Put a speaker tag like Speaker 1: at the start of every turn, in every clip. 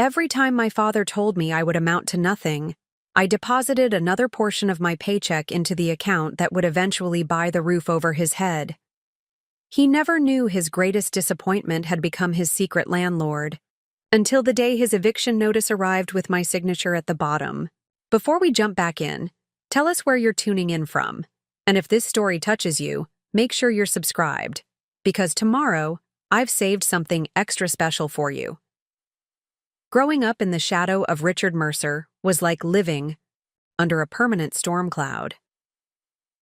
Speaker 1: Every time my father told me I would amount to nothing, I deposited another portion of my paycheck into the account that would eventually buy the roof over his head. He never knew his greatest disappointment had become his secret landlord, until the day his eviction notice arrived with my signature at the bottom. Before we jump back in, tell us where you're tuning in from, and if this story touches you, make sure you're subscribed, because tomorrow, I've saved something extra special for you. Growing up in the shadow of Richard Mercer was like living under a permanent storm cloud.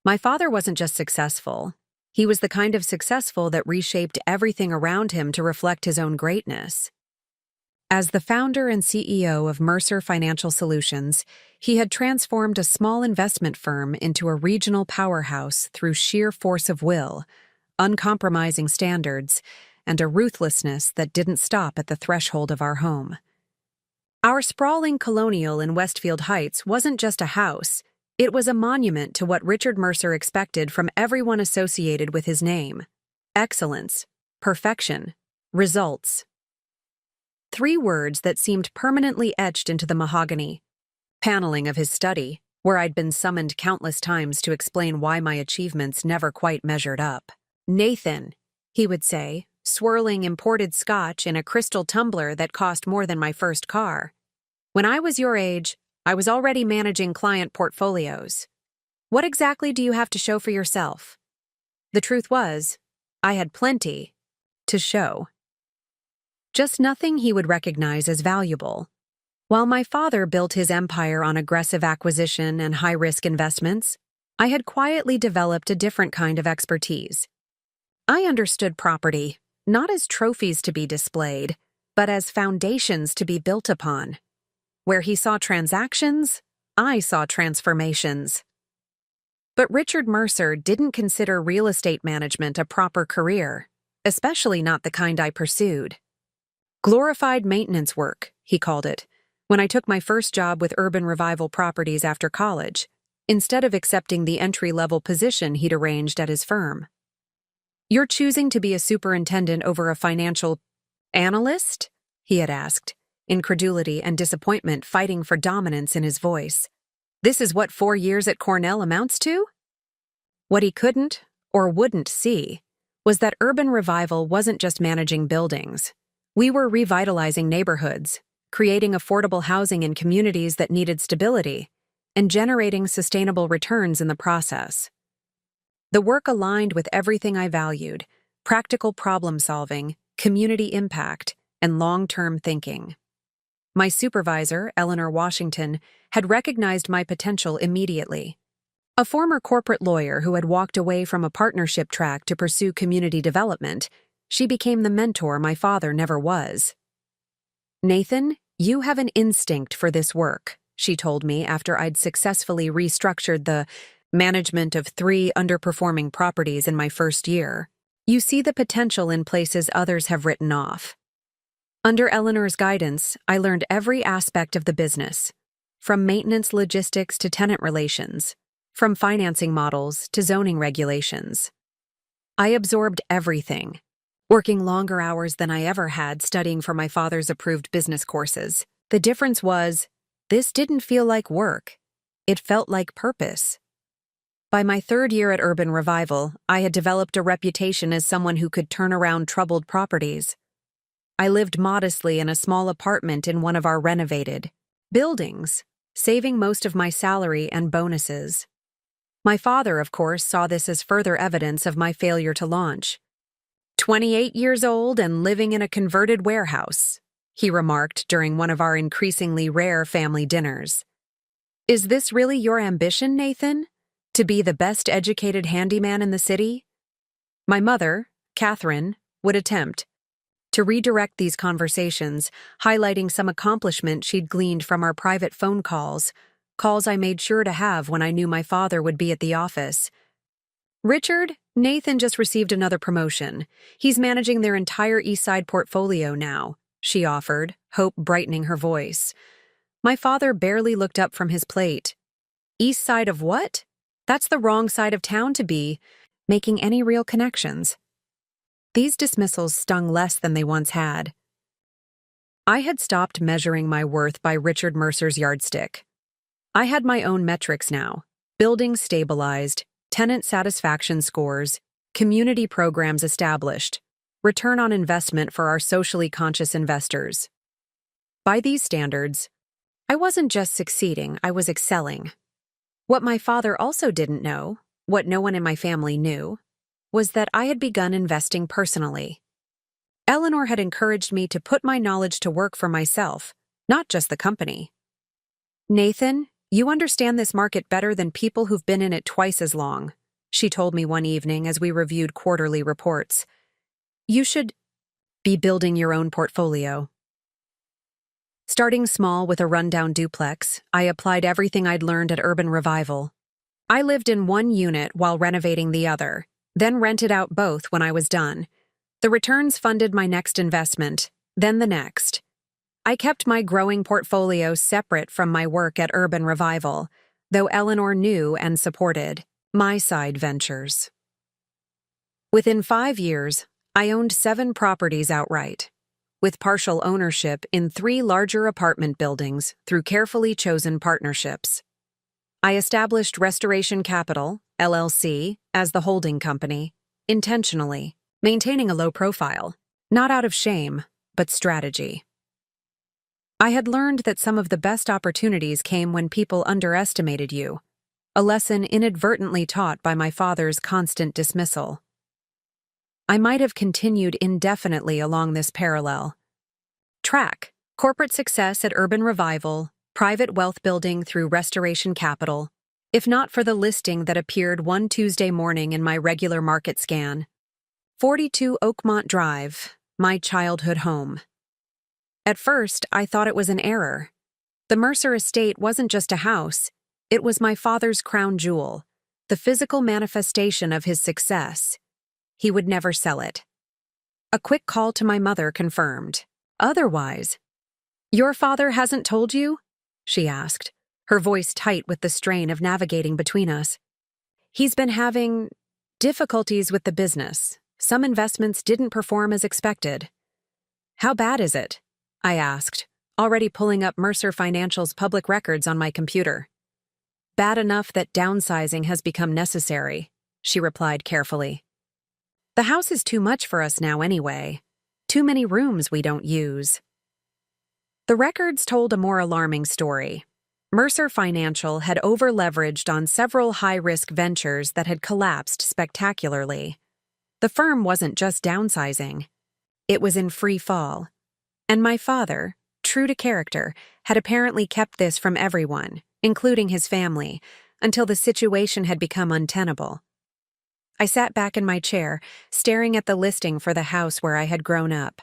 Speaker 1: My father wasn't just successful. He was the kind of successful that reshaped everything around him to reflect his own greatness. As the founder and CEO of Mercer Financial Solutions, he had transformed a small investment firm into a regional powerhouse through sheer force of will, uncompromising standards, and a ruthlessness that didn't stop at the threshold of our home. Our sprawling colonial in Westfield Heights wasn't just a house, it was a monument to what Richard Mercer expected from everyone associated with his name: excellence, perfection, results. 3 words that seemed permanently etched into the mahogany paneling of his study, where I'd been summoned countless times to explain why my achievements never quite measured up. "Nathan," he would say, swirling imported scotch in a crystal tumbler that cost more than my first car. "When I was your age, I was already managing client portfolios. What exactly do you have to show for yourself?" The truth was, I had plenty to show. Just nothing he would recognize as valuable. While my father built his empire on aggressive acquisition and high-risk investments, I had quietly developed a different kind of expertise. I understood property, not as trophies to be displayed, but as foundations to be built upon. Where he saw transactions, I saw transformations. But Richard Mercer didn't consider real estate management a proper career, especially not the kind I pursued. Glorified maintenance work, he called it, when I took my first job with Urban Revival Properties after college, instead of accepting the entry-level position he'd arranged at his firm. "You're choosing to be a superintendent over a financial analyst?" he had asked, incredulity and disappointment fighting for dominance in his voice. "This is what 4 years at Cornell amounts to?" What he couldn't or wouldn't see was that Urban Revival wasn't just managing buildings. We were revitalizing neighborhoods, creating affordable housing in communities that needed stability, and generating sustainable returns in the process. The work aligned with everything I valued: practical problem-solving, community impact, and long-term thinking. My supervisor, Eleanor Washington, had recognized my potential immediately. A former corporate lawyer who had walked away from a partnership track to pursue community development, she became the mentor my father never was. "Nathan, you have an instinct for this work," she told me after I'd successfully restructured the management of 3 underperforming properties in my first year. "You see the potential in places others have written off." Under Eleanor's guidance, I learned every aspect of the business, from maintenance logistics to tenant relations, from financing models to zoning regulations. I absorbed everything, working longer hours than I ever had studying for my father's approved business courses. The difference was, this didn't feel like work. It felt like purpose. By my 3rd year at Urban Revival, I had developed a reputation as someone who could turn around troubled properties. I lived modestly in a small apartment in one of our renovated buildings, saving most of my salary and bonuses. My father, of course, saw this as further evidence of my failure to launch. 28 years old and living in a converted warehouse," he remarked during one of our increasingly rare family dinners. "Is this really your ambition, Nathan? To be the best educated handyman in the city?" My mother, Catherine, would attempt to redirect these conversations, highlighting some accomplishment she'd gleaned from our private phone calls I made sure to have when I knew my father would be at the office. "Richard, Nathan just received another promotion. He's managing their entire East Side portfolio now," she offered, hope brightening her voice. My father barely looked up from his plate. "East Side of what? That's the wrong side of town to be making any real connections." These dismissals stung less than they once had. I had stopped measuring my worth by Richard Mercer's yardstick. I had my own metrics now: buildings stabilized, tenant satisfaction scores, community programs established, return on investment for our socially conscious investors. By these standards, I wasn't just succeeding, I was excelling. What my father also didn't know, what no one in my family knew, was that I had begun investing personally. Eleanor had encouraged me to put my knowledge to work for myself, not just the company. "Nathan, you understand this market better than people who've been in it twice as long," she told me one evening as we reviewed quarterly reports. "You should be building your own portfolio." Starting small with a rundown duplex, I applied everything I'd learned at Urban Revival. I lived in one unit while renovating the other, then rented out both when I was done. The returns funded my next investment, then the next. I kept my growing portfolio separate from my work at Urban Revival, though Eleanor knew and supported my side ventures. Within 5 years, I owned 7 properties outright, with partial ownership in 3 larger apartment buildings through carefully chosen partnerships. I established Restoration Capital, LLC, as the holding company, intentionally, maintaining a low profile, not out of shame, but strategy. I had learned that some of the best opportunities came when people underestimated you, a lesson inadvertently taught by my father's constant dismissal. I might have continued indefinitely along this parallel track: corporate success at Urban Revival, private wealth building through Restoration Capital, if not for the listing that appeared one Tuesday morning in my regular market scan. 42 Oakmont Drive, my childhood home. At first, I thought it was an error. The Mercer estate wasn't just a house, it was my father's crown jewel, the physical manifestation of his success. He would never sell it. A quick call to my mother confirmed. Otherwise. "Your father hasn't told you?" she asked, her voice tight with the strain of navigating between us. "He's been having difficulties with the business. Some investments didn't perform as expected." "How bad is it?" I asked, already pulling up Mercer Financial's public records on my computer. "Bad enough that downsizing has become necessary," she replied carefully. "The house is too much for us now anyway. Too many rooms we don't use." The records told a more alarming story. Mercer Financial had over-leveraged on several high-risk ventures that had collapsed spectacularly. The firm wasn't just downsizing. It was in free fall. And my father, true to character, had apparently kept this from everyone, including his family, until the situation had become untenable. I sat back in my chair, staring at the listing for the house where I had grown up.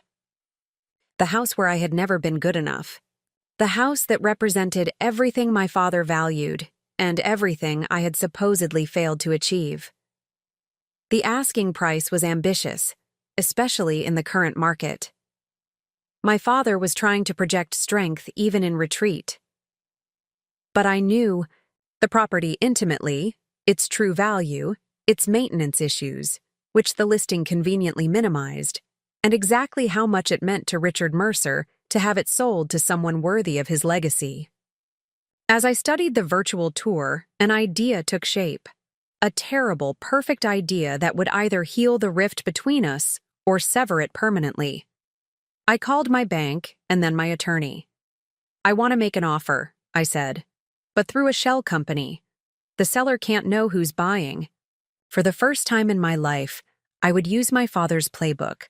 Speaker 1: The house where I had never been good enough. The house that represented everything my father valued, and everything I had supposedly failed to achieve. The asking price was ambitious, especially in the current market. My father was trying to project strength even in retreat. But I knew the property intimately, its true value, its maintenance issues, which the listing conveniently minimized, and exactly how much it meant to Richard Mercer to have it sold to someone worthy of his legacy. As I studied the virtual tour, an idea took shape. A terrible, perfect idea that would either heal the rift between us or sever it permanently. I called my bank and then my attorney. "I want to make an offer," I said, "but through a shell company. The seller can't know who's buying." For the first time in my life, I would use my father's playbook,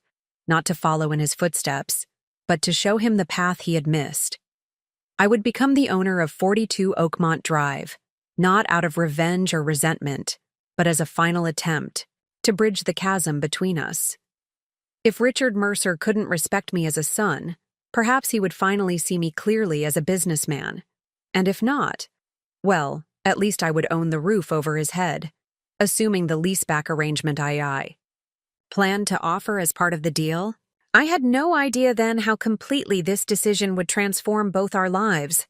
Speaker 1: not to follow in his footsteps, but to show him the path he had missed. I would become the owner of 42 Oakmont Drive, not out of revenge or resentment, but as a final attempt to bridge the chasm between us. If Richard Mercer couldn't respect me as a son, perhaps he would finally see me clearly as a businessman. And if not, well, at least I would own the roof over his head, assuming the leaseback arrangement I planned to offer as part of the deal. I had no idea then how completely this decision would transform both our lives.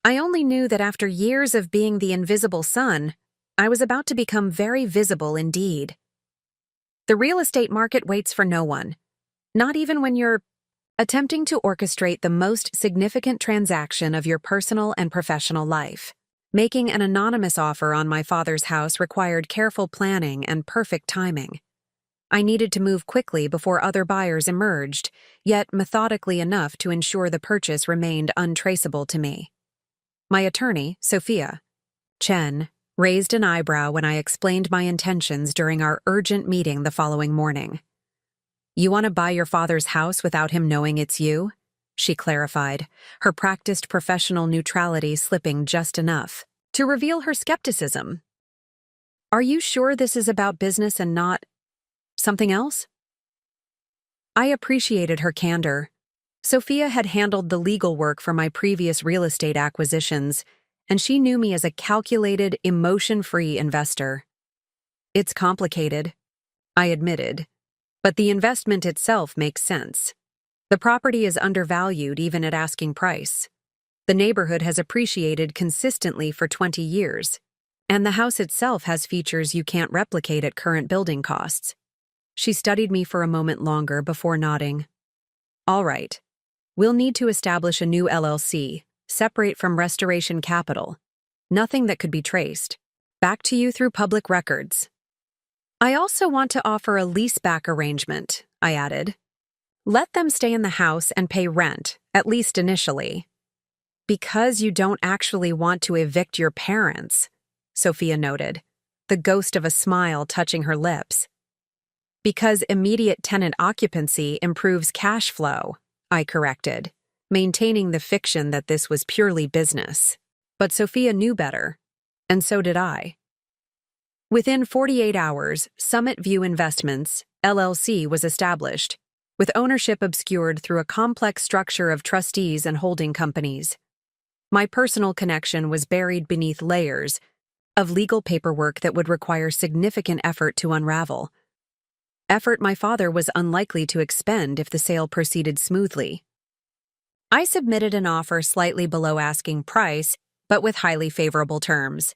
Speaker 1: I only knew that after years of being the invisible son, I was about to become very visible indeed. The real estate market waits for no one, not even when you're Attempting to orchestrate the most significant transaction of your personal and professional life. Making an anonymous offer on my father's house required careful planning and perfect timing. I needed to move quickly before other buyers emerged, yet methodically enough to ensure the purchase remained untraceable to me. My attorney, Sophia Chen, raised an eyebrow when I explained my intentions during our urgent meeting the following morning. "You want to buy your father's house without him knowing it's you?" she clarified, her practiced professional neutrality slipping just enough to reveal her skepticism. "Are you sure this is about business and not something else?" I appreciated her candor. Sophia had handled the legal work for my previous real estate acquisitions, and she knew me as a calculated, emotion-free investor. "It's complicated," I admitted, "but the investment itself makes sense. The property is undervalued even at asking price. The neighborhood has appreciated consistently for 20 years, and the house itself has features you can't replicate at current building costs." She studied me for a moment longer before nodding. "All right. We'll need to establish a new LLC, separate from Restoration Capital. Nothing that could be traced. Back to you through public records. I also want to offer a leaseback arrangement," I added. "Let them stay in the house and pay rent, at least initially." "Because you don't actually want to evict your parents," Sophia noted, the ghost of a smile touching her lips. "Because immediate tenant occupancy improves cash flow," I corrected, maintaining the fiction that this was purely business. But Sophia knew better, and so did I. Within 48 hours, Summit View Investments, LLC, was established, with ownership obscured through a complex structure of trustees and holding companies. My personal connection was buried beneath layers of legal paperwork that would require significant effort to unravel. Effort my father was unlikely to expend if the sale proceeded smoothly. I submitted an offer slightly below asking price, but with highly favorable terms.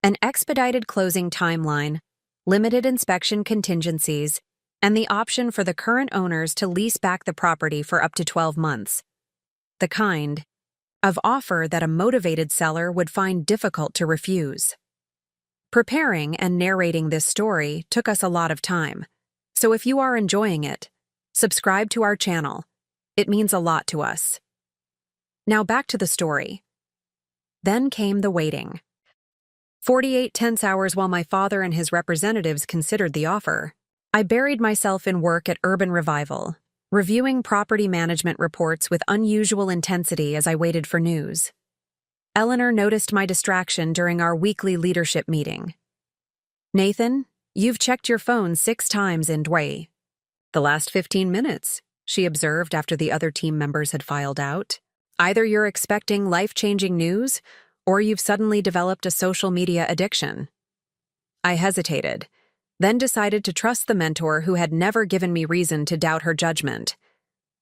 Speaker 1: An expedited closing timeline, limited inspection contingencies, and the option for the current owners to lease back the property for up to 12 months. The kind of offer that a motivated seller would find difficult to refuse. Preparing and narrating this story took us a lot of time, so if you are enjoying it, subscribe to our channel. It means a lot to us. Now back to the story. Then came the waiting. 48 tense hours while my father and his representatives considered the offer. I buried myself in work at Urban Revival, reviewing property management reports with unusual intensity as I waited for news. Eleanor noticed my distraction during our weekly leadership meeting. "Nathan, you've checked your phone 6 times in Dway." "The last 15 minutes, she observed after the other team members had filed out. "Either you're expecting life-changing news, or you've suddenly developed a social media addiction." I hesitated, then decided to trust the mentor who had never given me reason to doubt her judgment.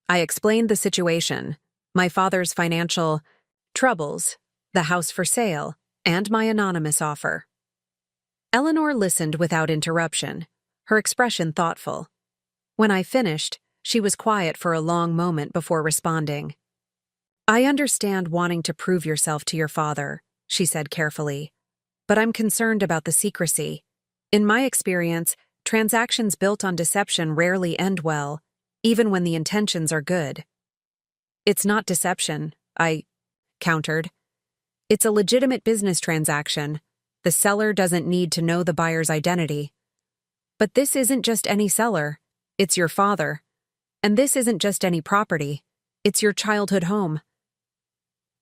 Speaker 1: I explained the situation, my father's financial troubles, the house for sale, and my anonymous offer. Eleanor listened without interruption, her expression thoughtful. When I finished, she was quiet for a long moment before responding. "I understand wanting to prove yourself to your father," she said carefully, "but I'm concerned about the secrecy. In my experience, transactions built on deception rarely end well, even when the intentions are good." "It's not deception," I countered. "It's a legitimate business transaction. The seller doesn't need to know the buyer's identity." "But this isn't just any seller. It's your father. And this isn't just any property. It's your childhood home."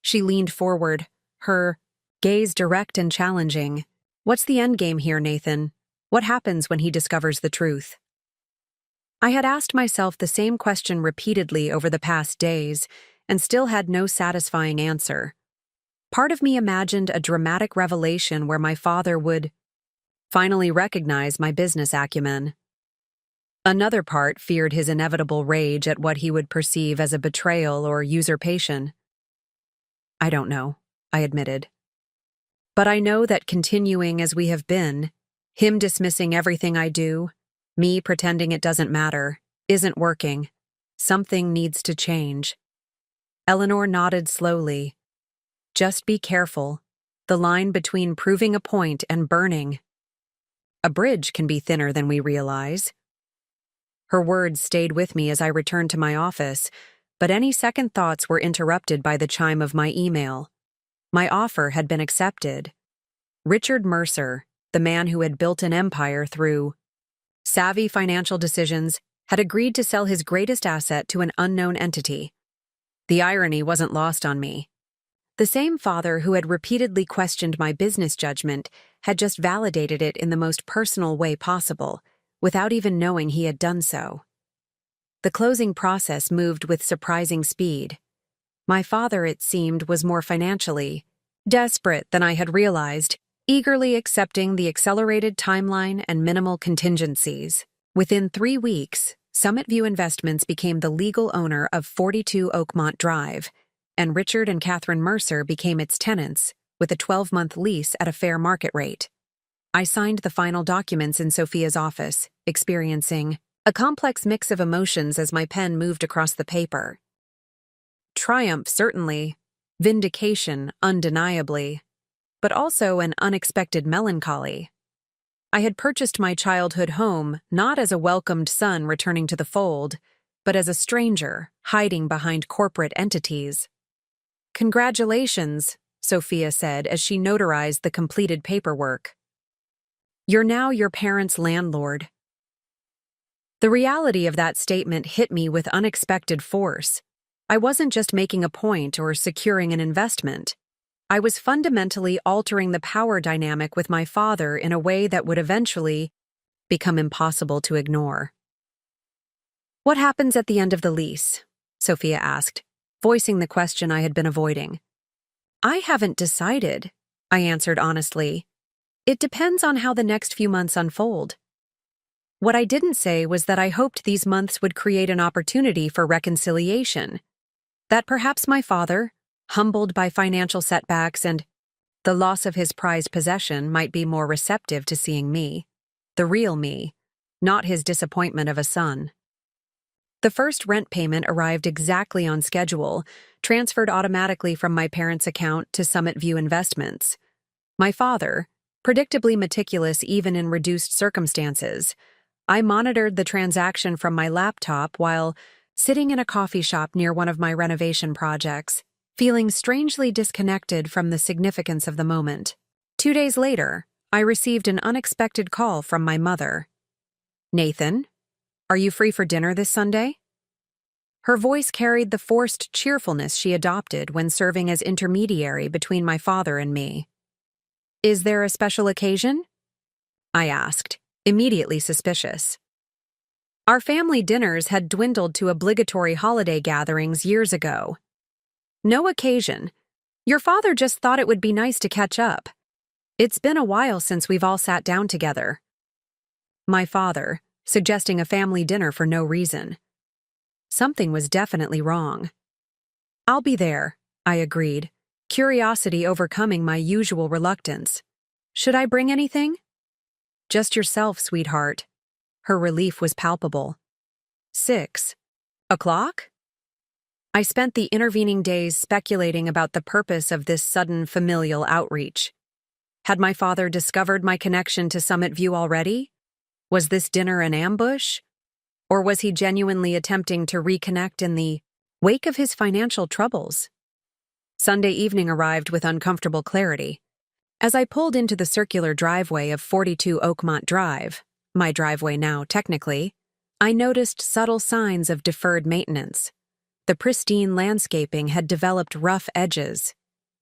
Speaker 1: She leaned forward, her gaze direct and challenging. "What's the end game here, Nathan? What happens when he discovers the truth?" I had asked myself the same question repeatedly over the past days, and still had no satisfying answer. Part of me imagined a dramatic revelation where my father would finally recognize my business acumen. Another part feared his inevitable rage at what he would perceive as a betrayal or usurpation. "I don't know," I admitted. "But I know that continuing as we have been, him dismissing everything I do, me pretending it doesn't matter, isn't working. Something needs to change. Eleanor nodded slowly. Just be careful. The line between proving a point and burning. A bridge can be thinner than we realize. Her words stayed with me as I returned to my office, but any second thoughts were interrupted by the chime of my email. My offer had been accepted. Richard Mercer, the man who had built an empire through savvy financial decisions, had agreed to sell his greatest asset to an unknown entity. The irony wasn't lost on me. The same father who had repeatedly questioned my business judgment had just validated it in the most personal way possible, without even knowing he had done so. The closing process moved with surprising speed. My father, it seemed, was more financially desperate than I had realized, eagerly accepting the accelerated timeline and minimal contingencies. Within 3 weeks, Summit View Investments became the legal owner of 42 Oakmont Drive, and Richard and Catherine Mercer became its tenants, with a 12-month lease at a fair market rate. I signed the final documents in Sophia's office, experiencing a complex mix of emotions as my pen moved across the paper. Triumph, certainly. Vindication, undeniably. But also an unexpected melancholy. I had purchased my childhood home not as a welcomed son returning to the fold, but as a stranger hiding behind corporate entities. "Congratulations," Sophia said as she notarized the completed paperwork. "You're now your parents' landlord." The reality of that statement hit me with unexpected force. I wasn't just making a point or securing an investment. I was fundamentally altering the power dynamic with my father in a way that would eventually become impossible to ignore. "What happens at the end of the lease?" Sophia asked, voicing the question I had been avoiding. "I haven't decided," I answered honestly. "It depends on how the next few months unfold." What I didn't say was that I hoped these months would create an opportunity for reconciliation. That perhaps my father, humbled by financial setbacks and the loss of his prized possession, might be more receptive to seeing me, the real me, not his disappointment of a son. The first rent payment arrived exactly on schedule, transferred automatically from my parents' account to Summit View Investments. My father, predictably meticulous even in reduced circumstances, I monitored the transaction from my laptop while sitting in a coffee shop near one of my renovation projects, feeling strangely disconnected from the significance of the moment. 2 days later, I received an unexpected call from my mother. "Nathan, are you free for dinner this Sunday?" Her voice carried the forced cheerfulness she adopted when serving as intermediary between my father and me. "Is there a special occasion?" I asked, immediately suspicious. Our family dinners had dwindled to obligatory holiday gatherings years ago. "No occasion. Your father just thought it would be nice to catch up. It's been a while since we've all sat down together." My father, suggesting a family dinner for no reason. Something was definitely wrong. "I'll be there," I agreed, curiosity overcoming my usual reluctance. "Should I bring anything?" "Just yourself, sweetheart." Her relief was palpable. 6 o'clock? I spent the intervening days speculating about the purpose of this sudden familial outreach. Had my father discovered my connection to Summit View already? Was this dinner an ambush? Or was he genuinely attempting to reconnect in the wake of his financial troubles? Sunday evening arrived with uncomfortable clarity. As I pulled into the circular driveway of 42 Oakmont Drive, my driveway now technically, I noticed subtle signs of deferred maintenance. The pristine landscaping had developed rough edges.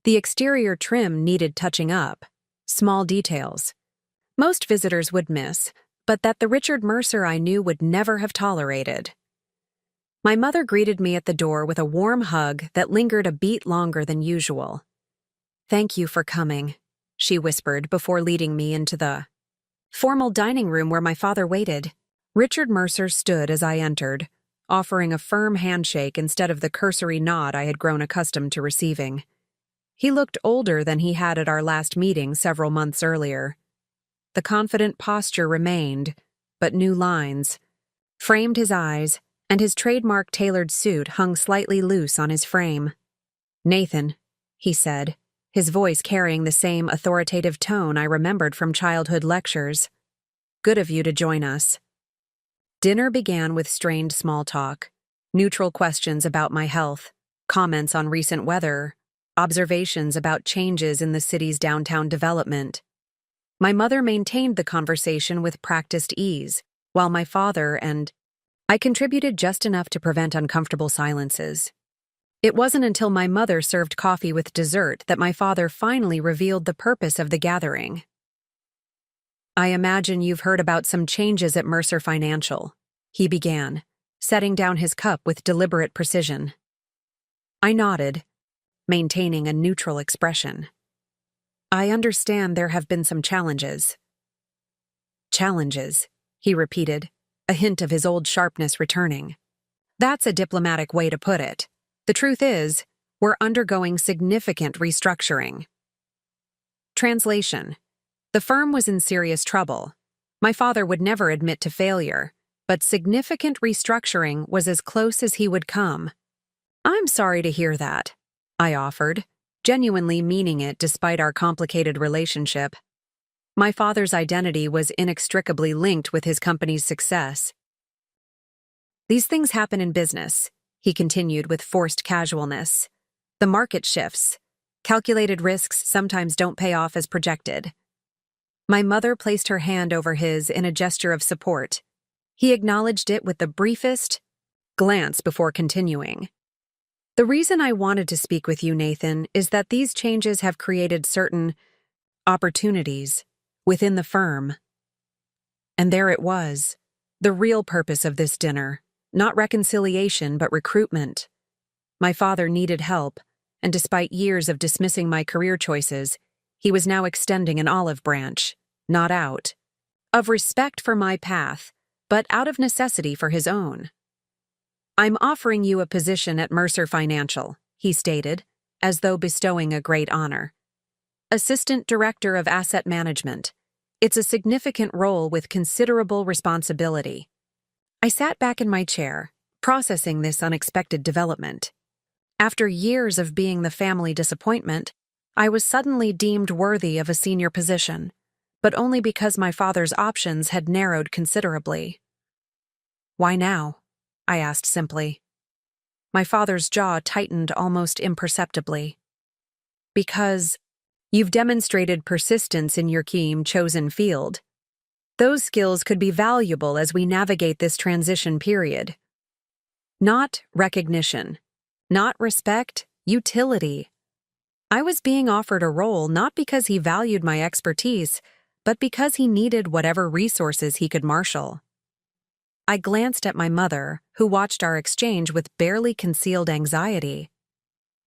Speaker 1: The exterior trim needed touching up. Small details. Most visitors would miss, but that the Richard Mercer I knew would never have tolerated. My mother greeted me at the door with a warm hug that lingered a beat longer than usual. "Thank you for coming," she whispered before leading me into the formal dining room where my father waited. Richard Mercer stood as I entered, offering a firm handshake instead of the cursory nod I had grown accustomed to receiving. He looked older than he had at our last meeting several months earlier. The confident posture remained, but new lines framed his eyes, and his trademark tailored suit hung slightly loose on his frame. "Nathan," he said, his voice carrying the same authoritative tone I remembered from childhood lectures. "Good of you to join us." Dinner began with strained small talk, neutral questions about my health, comments on recent weather, observations about changes in the city's downtown development. My mother maintained the conversation with practiced ease, while my father and I contributed just enough to prevent uncomfortable silences. It wasn't until my mother served coffee with dessert that my father finally revealed the purpose of the gathering. "I imagine you've heard about some changes at Mercer Financial," he began, setting down his cup with deliberate precision. I nodded, maintaining a neutral expression. "I understand there have been some challenges." "Challenges," he repeated, a hint of his old sharpness returning. "That's a diplomatic way to put it. The truth is, we're undergoing significant restructuring." Translation: the firm was in serious trouble. My father would never admit to failure, but significant restructuring was as close as he would come. "I'm sorry to hear that," I offered, genuinely meaning it despite our complicated relationship. My father's identity was inextricably linked with his company's success. "These things happen in business," he continued with forced casualness. "The market shifts. Calculated risks sometimes don't pay off as projected." My mother placed her hand over his in a gesture of support. He acknowledged it with the briefest glance before continuing. "The reason I wanted to speak with you, Nathan, is that these changes have created certain opportunities within the firm." And there it was, the real purpose of this dinner. Not reconciliation, but recruitment. My father needed help, and despite years of dismissing my career choices, he was now extending an olive branch, not out, of respect for my path, but out of necessity for his own. "I'm offering you a position at Mercer Financial," he stated, as though bestowing a great honor. "Assistant Director of Asset Management. It's a significant role with considerable responsibility." I sat back in my chair, processing this unexpected development. After years of being the family disappointment, I was suddenly deemed worthy of a senior position, but only because my father's options had narrowed considerably. "Why now?" I asked simply. My father's jaw tightened almost imperceptibly. "Because you've demonstrated persistence in your chosen field. Those skills could be valuable as we navigate this transition period." Not recognition, not respect, utility. I was being offered a role not because he valued my expertise, but because he needed whatever resources he could marshal. I glanced at my mother, who watched our exchange with barely concealed anxiety.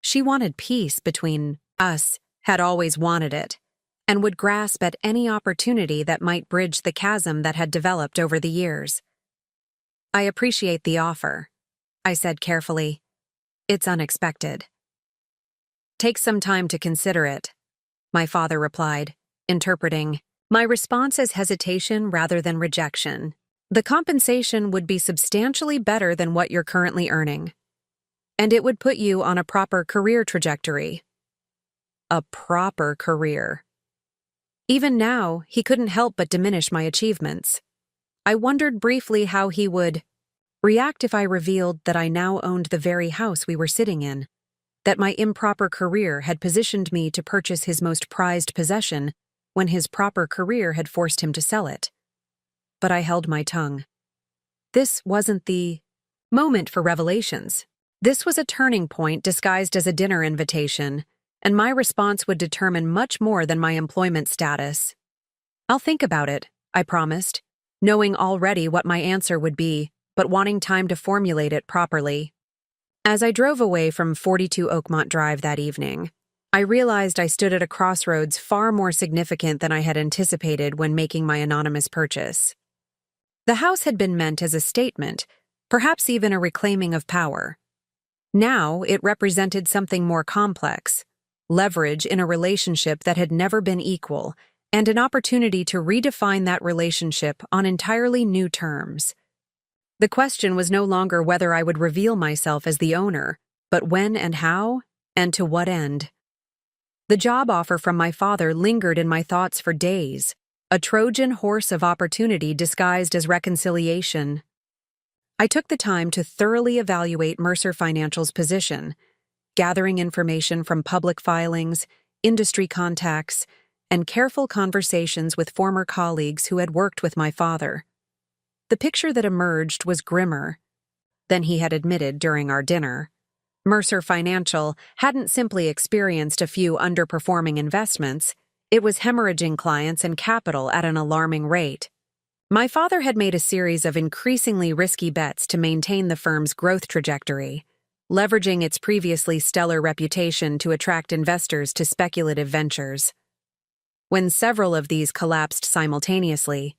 Speaker 1: She wanted peace between us, had always wanted it, and would grasp at any opportunity that might bridge the chasm that had developed over the years. "I appreciate the offer," I said carefully. "It's unexpected." "Take some time to consider it," my father replied, interpreting my response as hesitation rather than rejection. "The compensation would be substantially better than what you're currently earning, and it would put you on a proper career trajectory." A proper career. Even now, he couldn't help but diminish my achievements. I wondered briefly how he would react if I revealed that I now owned the very house we were sitting in, that my improper career had positioned me to purchase his most prized possession when his proper career had forced him to sell it. But I held my tongue. This wasn't the moment for revelations. This was a turning point disguised as a dinner invitation, and my response would determine much more than my employment status. "I'll think about it," I promised, knowing already what my answer would be, but wanting time to formulate it properly. As I drove away from 42 Oakmont Drive that evening, I realized I stood at a crossroads far more significant than I had anticipated when making my anonymous purchase. The house had been meant as a statement, perhaps even a reclaiming of power. Now it represented something more complex, leverage in a relationship that had never been equal, and an opportunity to redefine that relationship on entirely new terms. The question was no longer whether I would reveal myself as the owner, but when and how, and to what end. The job offer from my father lingered in my thoughts for days, a Trojan horse of opportunity disguised as reconciliation. I took the time to thoroughly evaluate Mercer Financial's position, gathering information from public filings, industry contacts, and careful conversations with former colleagues who had worked with my father. The picture that emerged was grimmer than he had admitted during our dinner. Mercer Financial hadn't simply experienced a few underperforming investments, it was hemorrhaging clients and capital at an alarming rate. My father had made a series of increasingly risky bets to maintain the firm's growth trajectory, leveraging its previously stellar reputation to attract investors to speculative ventures. When several of these collapsed simultaneously,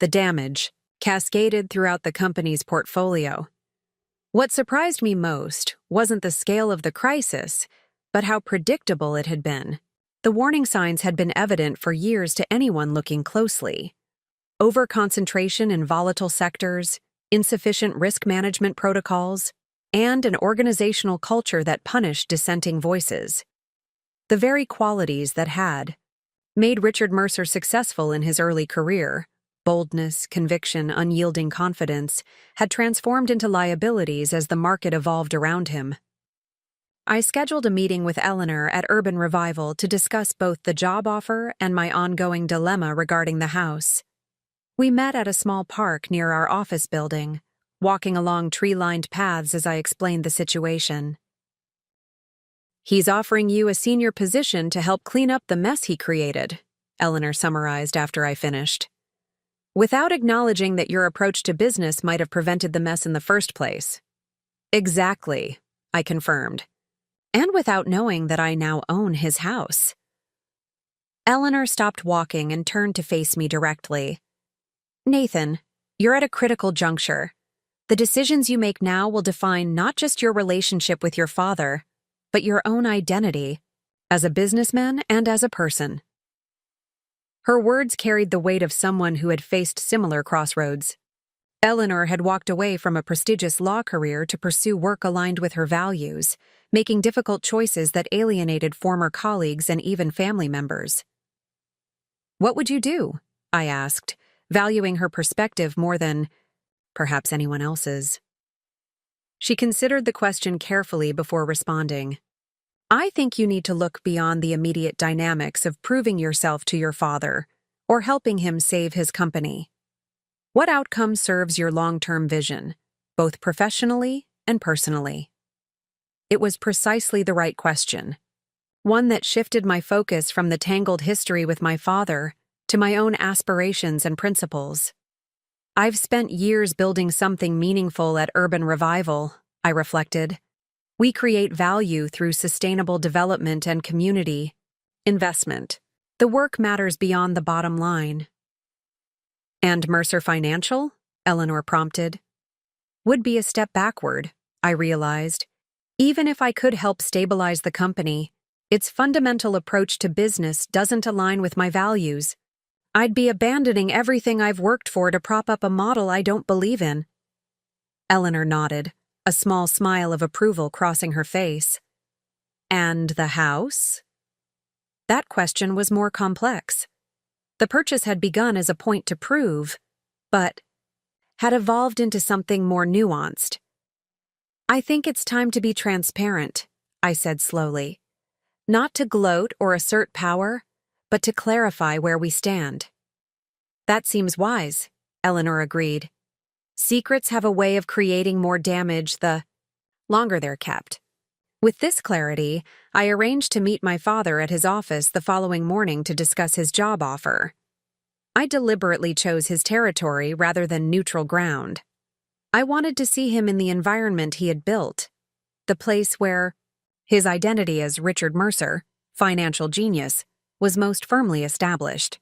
Speaker 1: the damage cascaded throughout the company's portfolio. What surprised me most wasn't the scale of the crisis, but how predictable it had been. The warning signs had been evident for years to anyone looking closely. Overconcentration in volatile sectors, insufficient risk management protocols, and an organizational culture that punished dissenting voices. The very qualities that had made Richard Mercer successful in his early career, boldness, conviction, unyielding confidence, had transformed into liabilities as the market evolved around him. I scheduled a meeting with Eleanor at Urban Revival to discuss both the job offer and my ongoing dilemma regarding the house. We met at a small park near our office building, walking along tree-lined paths as I explained the situation. "He's offering you a senior position to help clean up the mess he created," Eleanor summarized after I finished. "Without acknowledging that your approach to business might have prevented the mess in the first place." "Exactly," I confirmed. "And without knowing that I now own his house." Eleanor stopped walking and turned to face me directly. "Nathan, you're at a critical juncture. The decisions you make now will define not just your relationship with your father, but your own identity, as a businessman and as a person." Her words carried the weight of someone who had faced similar crossroads. Eleanor had walked away from a prestigious law career to pursue work aligned with her values, making difficult choices that alienated former colleagues and even family members. "What would you do?" I asked, valuing her perspective more than, perhaps, anyone else's. She considered the question carefully before responding. "I think you need to look beyond the immediate dynamics of proving yourself to your father or helping him save his company. What outcome serves your long-term vision, both professionally and personally?" It was precisely the right question, one that shifted my focus from the tangled history with my father to my own aspirations and principles. "I've spent years building something meaningful at Urban Revival," I reflected. "We create value through sustainable development and community investment. The work matters beyond the bottom line." "And Mercer Financial?" Eleanor prompted. "Would be a step backward," I realized. "Even if I could help stabilize the company, its fundamental approach to business doesn't align with my values. I'd be abandoning everything I've worked for to prop up a model I don't believe in." Eleanor nodded, a small smile of approval crossing her face. "And the house?" That question was more complex. The purchase had begun as a point to prove, but had evolved into something more nuanced. "I think it's time to be transparent," I said slowly. "Not to gloat or assert power, but to clarify where we stand." "That seems wise," Eleanor agreed. "Secrets have a way of creating more damage the longer they're kept." With this clarity, I arranged to meet my father at his office the following morning to discuss his job offer. I deliberately chose his territory rather than neutral ground. I wanted to see him in the environment he had built, the place where his identity as Richard Mercer, financial genius, was most firmly established.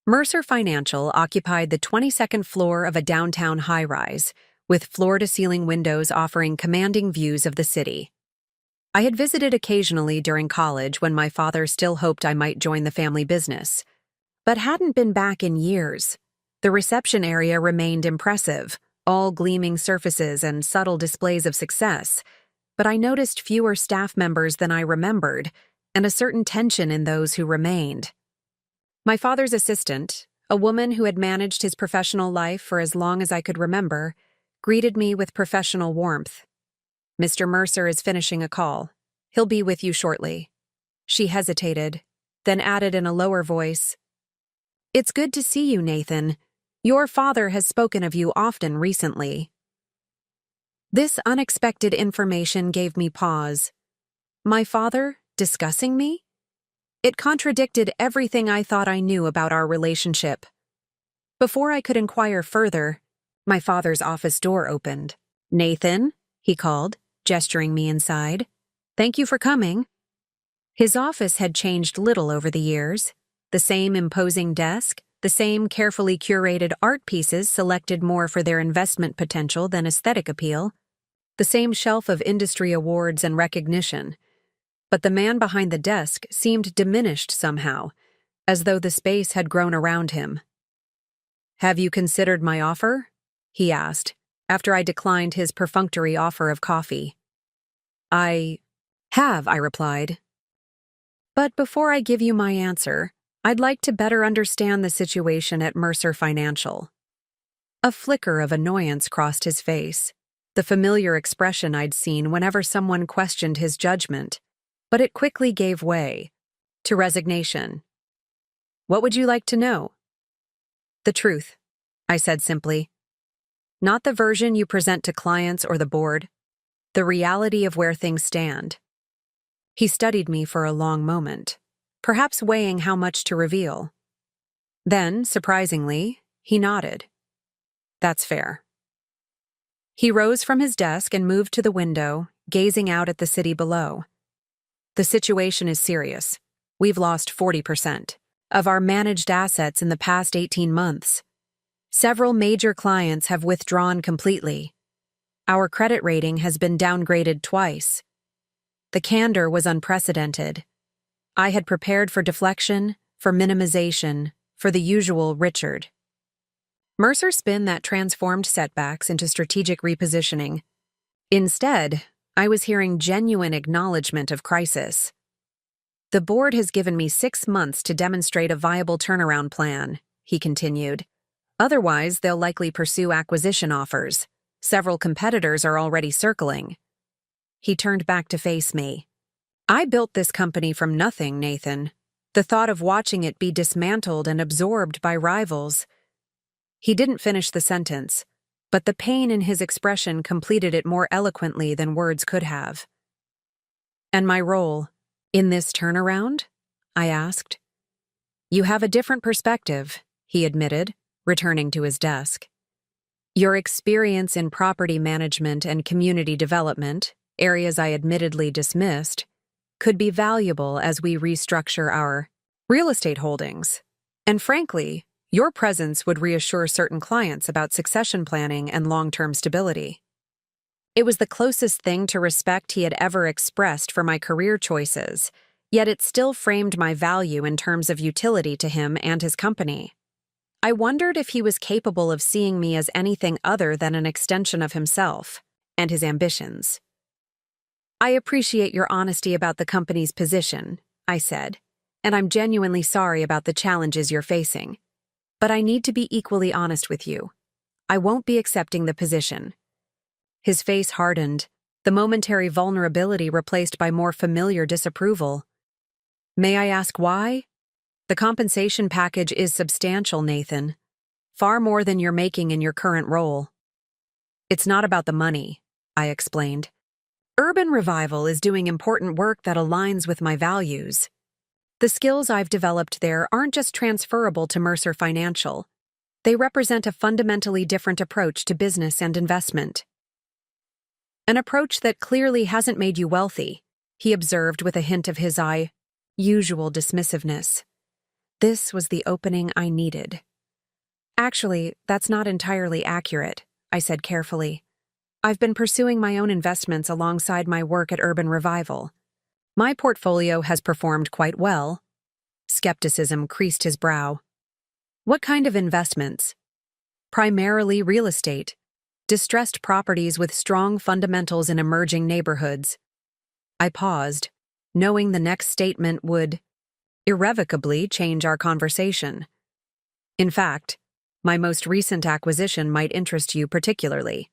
Speaker 1: Mercer Financial occupied the 22nd floor of a downtown high-rise, with floor-to-ceiling windows offering commanding views of the city. I had visited occasionally during college when my father still hoped I might join the family business, but hadn't been back in years. The reception area remained impressive, all gleaming surfaces and subtle displays of success, but I noticed fewer staff members than I remembered, and a certain tension in those who remained. My father's assistant, a woman who had managed his professional life for as long as I could remember, greeted me with professional warmth. "Mr. Mercer is finishing a call. He'll be with you shortly." She hesitated, then added in a lower voice, "It's good to see you, Nathan. Your father has spoken of you often recently." This unexpected information gave me pause. My father discussing me? It contradicted everything I thought I knew about our relationship. Before I could inquire further, my father's office door opened. "Nathan," he called, gesturing me inside. "Thank you for coming." His office had changed little over the years. The same imposing desk, the same carefully curated art pieces selected more for their investment potential than aesthetic appeal, the same shelf of industry awards and recognition. But the man behind the desk seemed diminished somehow, as though the space had grown around him. "Have you considered my offer?" he asked, after I declined his perfunctory offer of coffee. "I have," I replied. "But before I give you my answer, I'd like to better understand the situation at Mercer Financial." A flicker of annoyance crossed his face, the familiar expression I'd seen whenever someone questioned his judgment, but it quickly gave way to resignation. "What would you like to know?" "The truth," I said simply. "Not the version you present to clients or the board, the reality of where things stand." He studied me for a long moment, perhaps weighing how much to reveal. Then, surprisingly, he nodded. "That's fair." He rose from his desk and moved to the window, gazing out at the city below. "The situation is serious. We've lost 40% of our managed assets in the past 18 months. Several major clients have withdrawn completely. Our credit rating has been downgraded twice. The candor was unprecedented. I had prepared for deflection, for minimization, for the usual Richard. Mercer spin that transformed setbacks into strategic repositioning. Instead, I was hearing genuine acknowledgement of crisis. "The board has given me 6 months to demonstrate a viable turnaround plan," he continued. "Otherwise, they'll likely pursue acquisition offers. Several competitors are already circling." He turned back to face me. "I built this company from nothing, Nathan. The thought of watching it be dismantled and absorbed by rivals—" He didn't finish the sentence, but the pain in his expression completed it more eloquently than words could have. "And my role in this turnaround?" I asked. "You have a different perspective," he admitted, returning to his desk. "Your experience in property management and community development, areas I admittedly dismissed, could be valuable as we restructure our real estate holdings. And frankly, your presence would reassure certain clients about succession planning and long-term stability." It was the closest thing to respect he had ever expressed for my career choices, yet it still framed my value in terms of utility to him and his company. I wondered if he was capable of seeing me as anything other than an extension of himself and his ambitions. "I appreciate your honesty about the company's position," I said, "and I'm genuinely sorry about the challenges you're facing. But I need to be equally honest with you. I won't be accepting the position." His face hardened, the momentary vulnerability replaced by more familiar disapproval. "May I ask why?" "The compensation package is substantial, Nathan. Far more than you're making in your current role." "It's not about the money," I explained. "Urban Revival is doing important work that aligns with my values. The skills I've developed there aren't just transferable to Mercer Financial. They represent a fundamentally different approach to business and investment." "An approach that clearly hasn't made you wealthy," he observed with a hint of his usual dismissiveness. This was the opening I needed. "Actually, that's not entirely accurate," I said carefully. "I've been pursuing my own investments alongside my work at Urban Revival. My portfolio has performed quite well." Skepticism creased his brow. "What kind of investments?" "Primarily real estate. distressed properties with strong fundamentals in emerging neighborhoods. I paused, knowing the next statement would irrevocably change our conversation. In fact, my most recent acquisition might interest you particularly.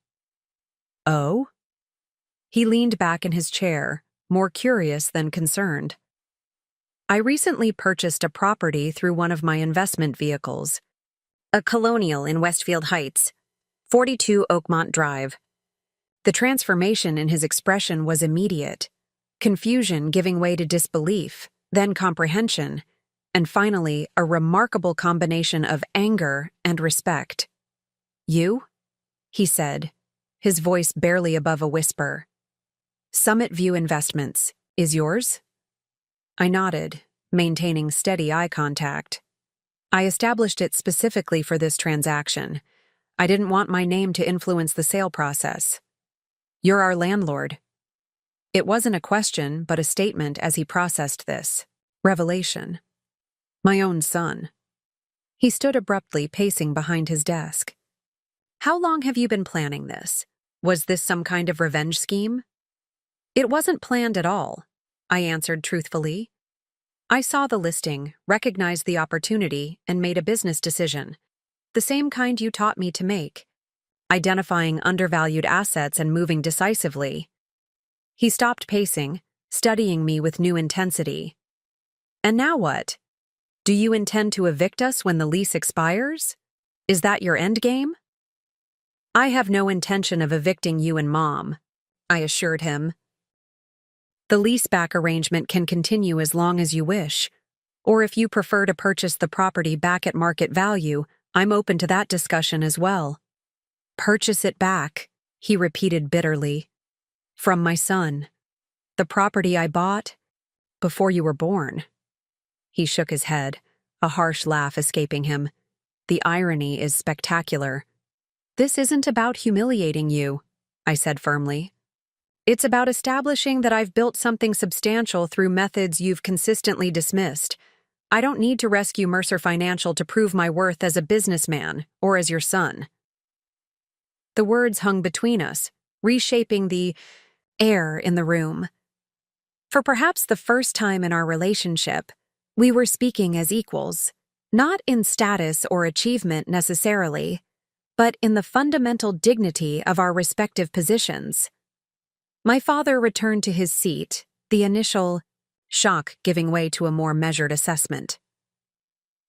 Speaker 1: Oh? He leaned back in his chair, more curious than concerned. I recently purchased a property through one of my investment vehicles, a colonial in Westfield Heights, 42 Oakmont Drive. The transformation in his expression was immediate, confusion giving way to disbelief, then comprehension, and finally a remarkable combination of anger and respect. You? He said, his voice barely above a whisper. Summit View Investments is yours? I nodded, maintaining steady eye contact. I established it specifically for this transaction. I didn't want my name to influence the sale process. You're our landlord. It wasn't a question, but a statement as he processed this. Revelation. My own son. He stood abruptly, pacing behind his desk. How long have you been planning this? Was this some kind of revenge scheme? It wasn't planned at all, I answered truthfully. I saw the listing, recognized the opportunity, and made a business decision. The same kind you taught me to make. Identifying undervalued assets and moving decisively. He stopped pacing, studying me with new intensity. And now what? Do you intend to evict us when the lease expires? Is that your endgame? I have no intention of evicting you and Mom, I assured him. The leaseback arrangement can continue as long as you wish, or if you prefer to purchase the property back at market value, I'm open to that discussion as well. Purchase it back, he repeated bitterly. From my son. The property I bought before you were born. He shook his head, a harsh laugh escaping him. The irony is spectacular. This isn't about humiliating you, I said firmly. It's about establishing that I've built something substantial through methods you've consistently dismissed. I don't need to rescue Mercer Financial to prove my worth as a businessman or as your son. The words hung between us, reshaping the air in the room. For perhaps the first time in our relationship, we were speaking as equals, not in status or achievement necessarily, but in the fundamental dignity of our respective positions. My father returned to his seat, the initial shock giving way to a more measured assessment.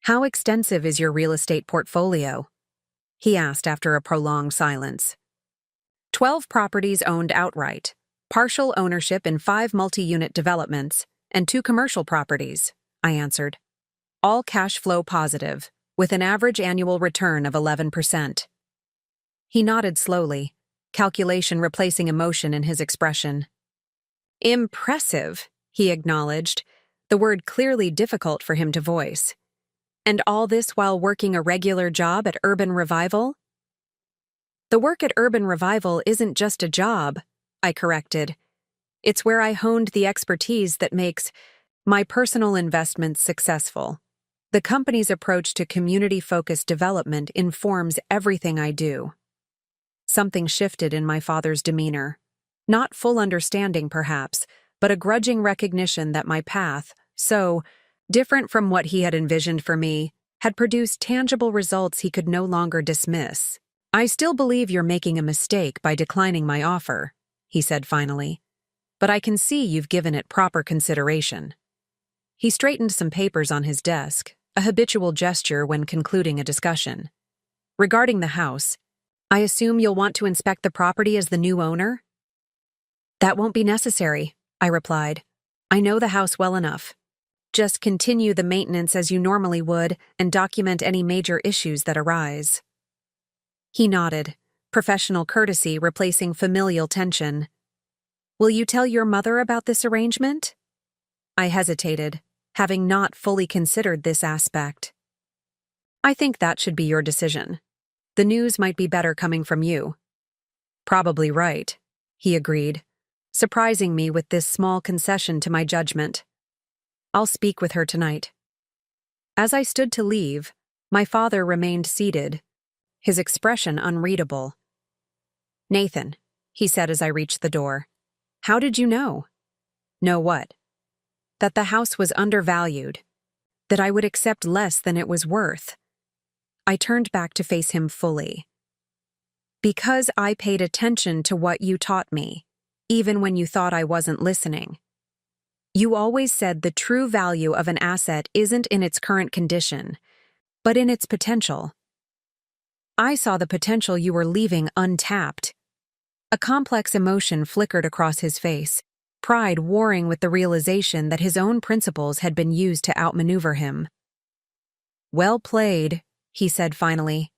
Speaker 1: How extensive is your real estate portfolio? He asked after a prolonged silence. 12 properties owned outright, partial ownership in 5 multi-unit developments, and 2 commercial properties, I answered. All cash flow positive, with an average annual return of 11%. He nodded slowly, calculation replacing emotion in his expression. Impressive, he acknowledged, the word clearly difficult for him to voice. And all this while working a regular job at Urban Revival? The work at Urban Revival isn't just a job, I corrected. It's where I honed the expertise that makes my personal investments successful. The company's approach to community-focused development informs everything I do. Something shifted in my father's demeanor. Not full understanding, perhaps, but a grudging recognition that my path, so different from what he had envisioned for me, had produced tangible results he could no longer dismiss. I still believe you're making a mistake by declining my offer, he said finally. But I can see you've given it proper consideration. He straightened some papers on his desk, a habitual gesture when concluding a discussion. Regarding the house, I assume you'll want to inspect the property as the new owner? That won't be necessary, I replied. I know the house well enough. Just continue the maintenance as you normally would and document any major issues that arise. He nodded, professional courtesy replacing familial tension. Will you tell your mother about this arrangement? I hesitated, having not fully considered this aspect. I think that should be your decision. The news might be better coming from you. Probably right, he agreed, surprising me with this small concession to my judgment. I'll speak with her tonight. As I stood to leave, my father remained seated, his expression unreadable. "Nathan," he said as I reached the door. "How did you know?" "Know what?" "That the house was undervalued. That I would accept less than it was worth." I turned back to face him fully. "Because I paid attention to what you taught me, even when you thought I wasn't listening. You always said the true value of an asset isn't in its current condition, but in its potential. I saw the potential you were leaving untapped." A complex emotion flickered across his face, pride warring with the realization that his own principles had been used to outmaneuver him. "Well played," he said finally,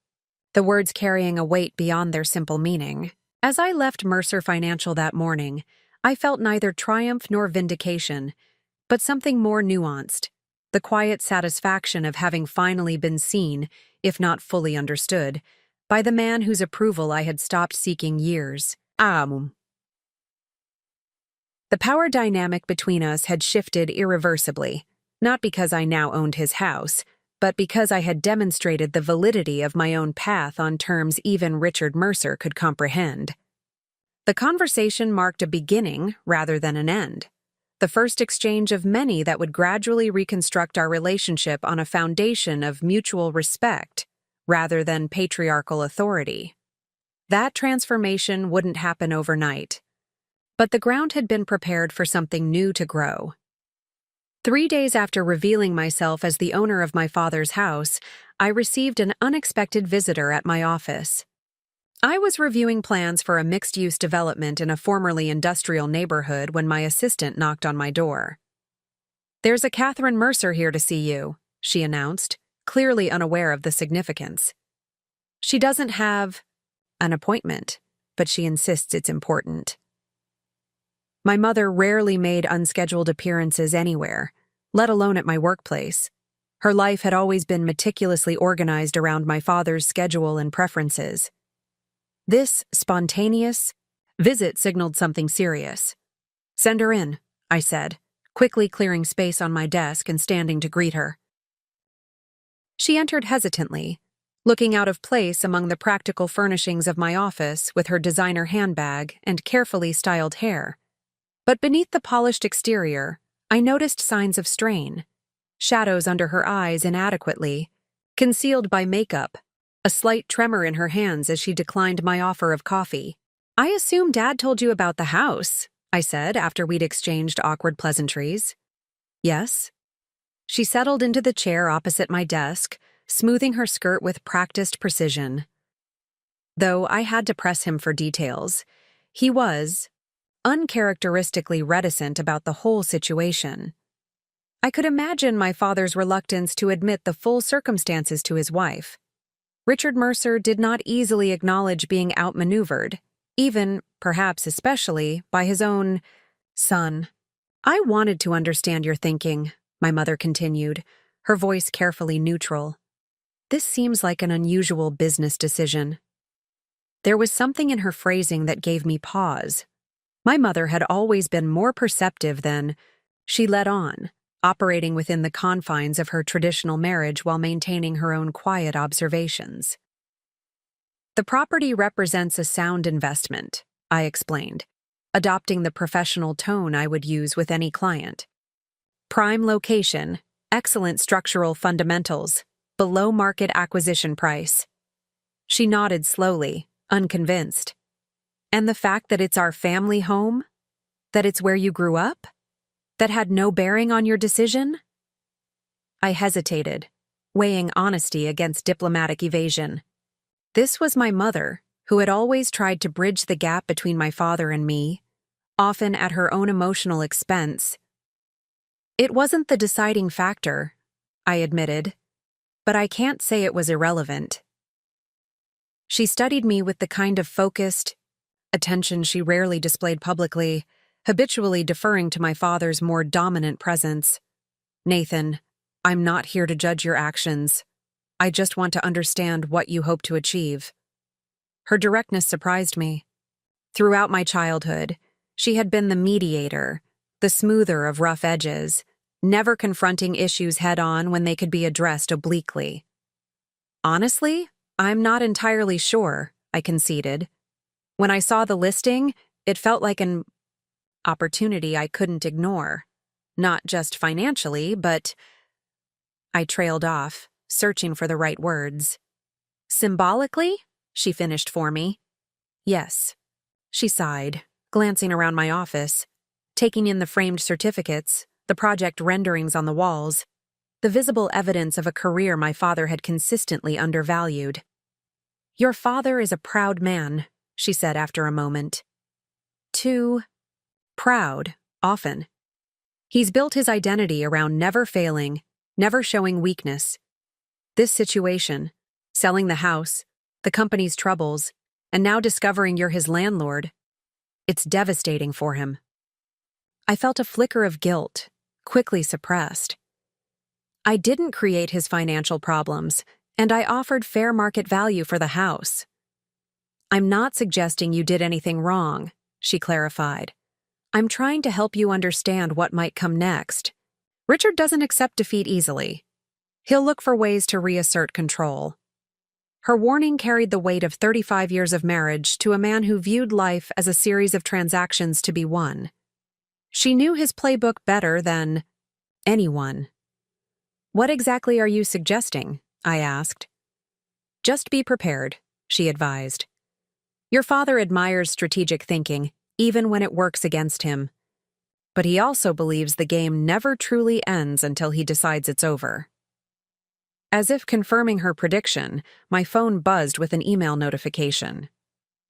Speaker 1: the words carrying a weight beyond their simple meaning. As I left Mercer Financial that morning, I felt neither triumph nor vindication, but something more nuanced, the quiet satisfaction of having finally been seen, if not fully understood, by the man whose approval I had stopped seeking years. The power dynamic between us had shifted irreversibly, not because I now owned his house, but because I had demonstrated the validity of my own path on terms even Richard Mercer could comprehend. The conversation marked a beginning rather than an end, the first exchange of many that would gradually reconstruct our relationship on a foundation of mutual respect rather than patriarchal authority. That transformation wouldn't happen overnight, but the ground had been prepared for something new to grow. 3 days after revealing myself as the owner of my father's house, I received an unexpected visitor at my office. I was reviewing plans for a mixed-use development in a formerly industrial neighborhood when my assistant knocked on my door. "There's a Catherine Mercer here to see you," she announced, clearly unaware of the significance. "She doesn't have an appointment, but she insists it's important." My mother rarely made unscheduled appearances anywhere, let alone at my workplace. Her life had always been meticulously organized around my father's schedule and preferences. This spontaneous visit signaled something serious. "Send her in," I said, quickly clearing space on my desk and standing to greet her. She entered hesitantly, looking out of place among the practical furnishings of my office with her designer handbag and carefully styled hair. But beneath the polished exterior, I noticed signs of strain, shadows under her eyes inadequately, concealed by makeup, a slight tremor in her hands as she declined my offer of coffee. "I assume Dad told you about the house," I said after we'd exchanged awkward pleasantries. "Yes." She settled into the chair opposite my desk, smoothing her skirt with practiced precision. Though I had to press him for details, he was uncharacteristically reticent about the whole situation. I could imagine my father's reluctance to admit the full circumstances to his wife. Richard Mercer did not easily acknowledge being outmaneuvered, even, perhaps especially, by his own son. "I wanted to understand your thinking," my mother continued, her voice carefully neutral. "This seems like an unusual business decision." There was something in her phrasing that gave me pause. My mother had always been more perceptive than she led on, operating within the confines of her traditional marriage while maintaining her own quiet observations. "The property represents a sound investment," I explained, adopting the professional tone I would use with any client. "Prime location, excellent structural fundamentals, below market acquisition price." She nodded slowly, unconvinced. "And the fact that it's our family home? That it's where you grew up? That had no bearing on your decision?" I hesitated, weighing honesty against diplomatic evasion. This was my mother, who had always tried to bridge the gap between my father and me, often at her own emotional expense. "It wasn't the deciding factor," I admitted, "but I can't say it was irrelevant." She studied me with the kind of focused attention she rarely displayed publicly, habitually deferring to my father's more dominant presence. "Nathan, I'm not here to judge your actions. I just want to understand what you hope to achieve." Her directness surprised me. Throughout my childhood, she had been the mediator, the smoother of rough edges, never confronting issues head-on when they could be addressed obliquely. "Honestly, I'm not entirely sure," I conceded. When I saw the listing, it felt like an opportunity I couldn't ignore. Not just financially, but I trailed off, searching for the right words. Symbolically? She finished for me. Yes. She sighed, glancing around my office, taking in the framed certificates, the project renderings on the walls, the visible evidence of a career my father had consistently undervalued. Your father is a proud man, she said after a moment. Too proud, often. He's built his identity around never failing, never showing weakness. This situation, selling the house, the company's troubles, and now discovering you're his landlord, it's devastating for him. I felt a flicker of guilt, quickly suppressed. I didn't create his financial problems, and I offered fair market value for the house. I'm not suggesting you did anything wrong, she clarified. I'm trying to help you understand what might come next. Richard doesn't accept defeat easily. He'll look for ways to reassert control. Her warning carried the weight of 35 years of marriage to a man who viewed life as a series of transactions to be won. She knew his playbook better than anyone. What exactly are you suggesting? I asked. Just be prepared, she advised. Your father admires strategic thinking, even when it works against him. But he also believes the game never truly ends until he decides it's over. As if confirming her prediction, my phone buzzed with an email notification.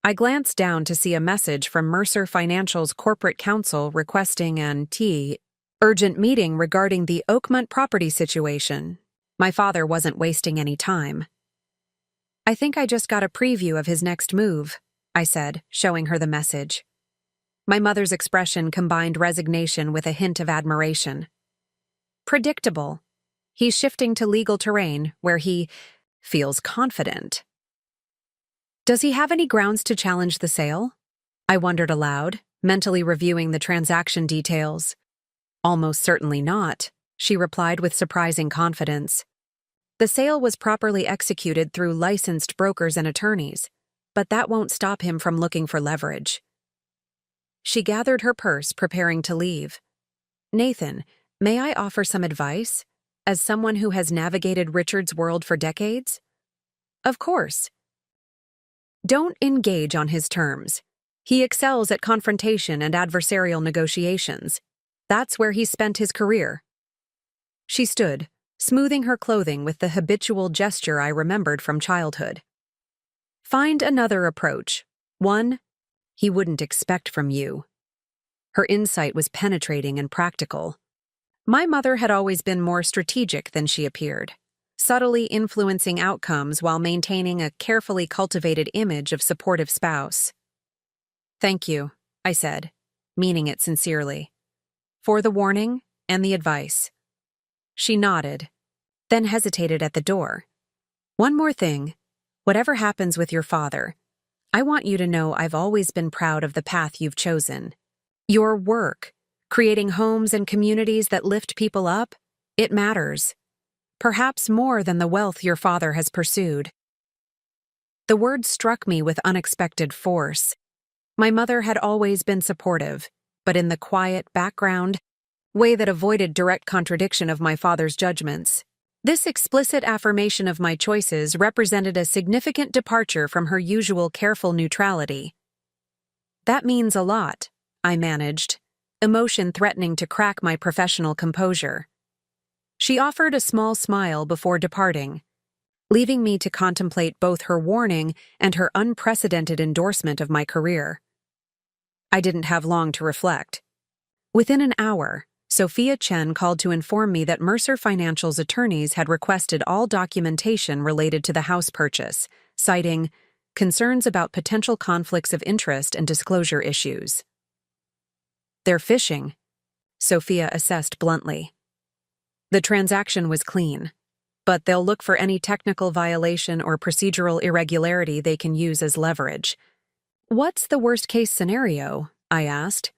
Speaker 1: I glanced down to see a message from Mercer Financial's corporate counsel requesting an urgent meeting regarding the Oakmont property situation. My father wasn't wasting any time. I think I just got a preview of his next move, I said, showing her the message. My mother's expression combined resignation with a hint of admiration. Predictable. He's shifting to legal terrain where he feels confident. Does he have any grounds to challenge the sale? I wondered aloud, mentally reviewing the transaction details. Almost certainly not, she replied with surprising confidence. The sale was properly executed through licensed brokers and attorneys, but that won't stop him from looking for leverage. She gathered her purse, preparing to leave. Nathan, may I offer some advice? As someone who has navigated Richard's world for decades? Of course. Don't engage on his terms. He excels at confrontation and adversarial negotiations. That's where he spent his career. She stood, smoothing her clothing with the habitual gesture I remembered from childhood. Find another approach, one he wouldn't expect from you. Her insight was penetrating and practical. My mother had always been more strategic than she appeared, subtly influencing outcomes while maintaining a carefully cultivated image of supportive spouse. Thank you, I said, meaning it sincerely, for the warning and the advice. She nodded, then hesitated at the door. One more thing. Whatever happens with your father, I want you to know I've always been proud of the path you've chosen. Your work, creating homes and communities that lift people up, it matters. Perhaps more than the wealth your father has pursued. The words struck me with unexpected force. My mother had always been supportive, but in the quiet background, way that avoided direct contradiction of my father's judgments. This explicit affirmation of my choices represented a significant departure from her usual careful neutrality. That means a lot, I managed, emotion threatening to crack my professional composure. She offered a small smile before departing, leaving me to contemplate both her warning and her unprecedented endorsement of my career. I didn't have long to reflect. Within an hour, Sophia Chen called to inform me that Mercer Financial's attorneys had requested all documentation related to the house purchase, citing concerns about potential conflicts of interest and disclosure issues. They're fishing, Sophia assessed bluntly. The transaction was clean, but they'll look for any technical violation or procedural irregularity they can use as leverage. What's the worst-case scenario? I asked.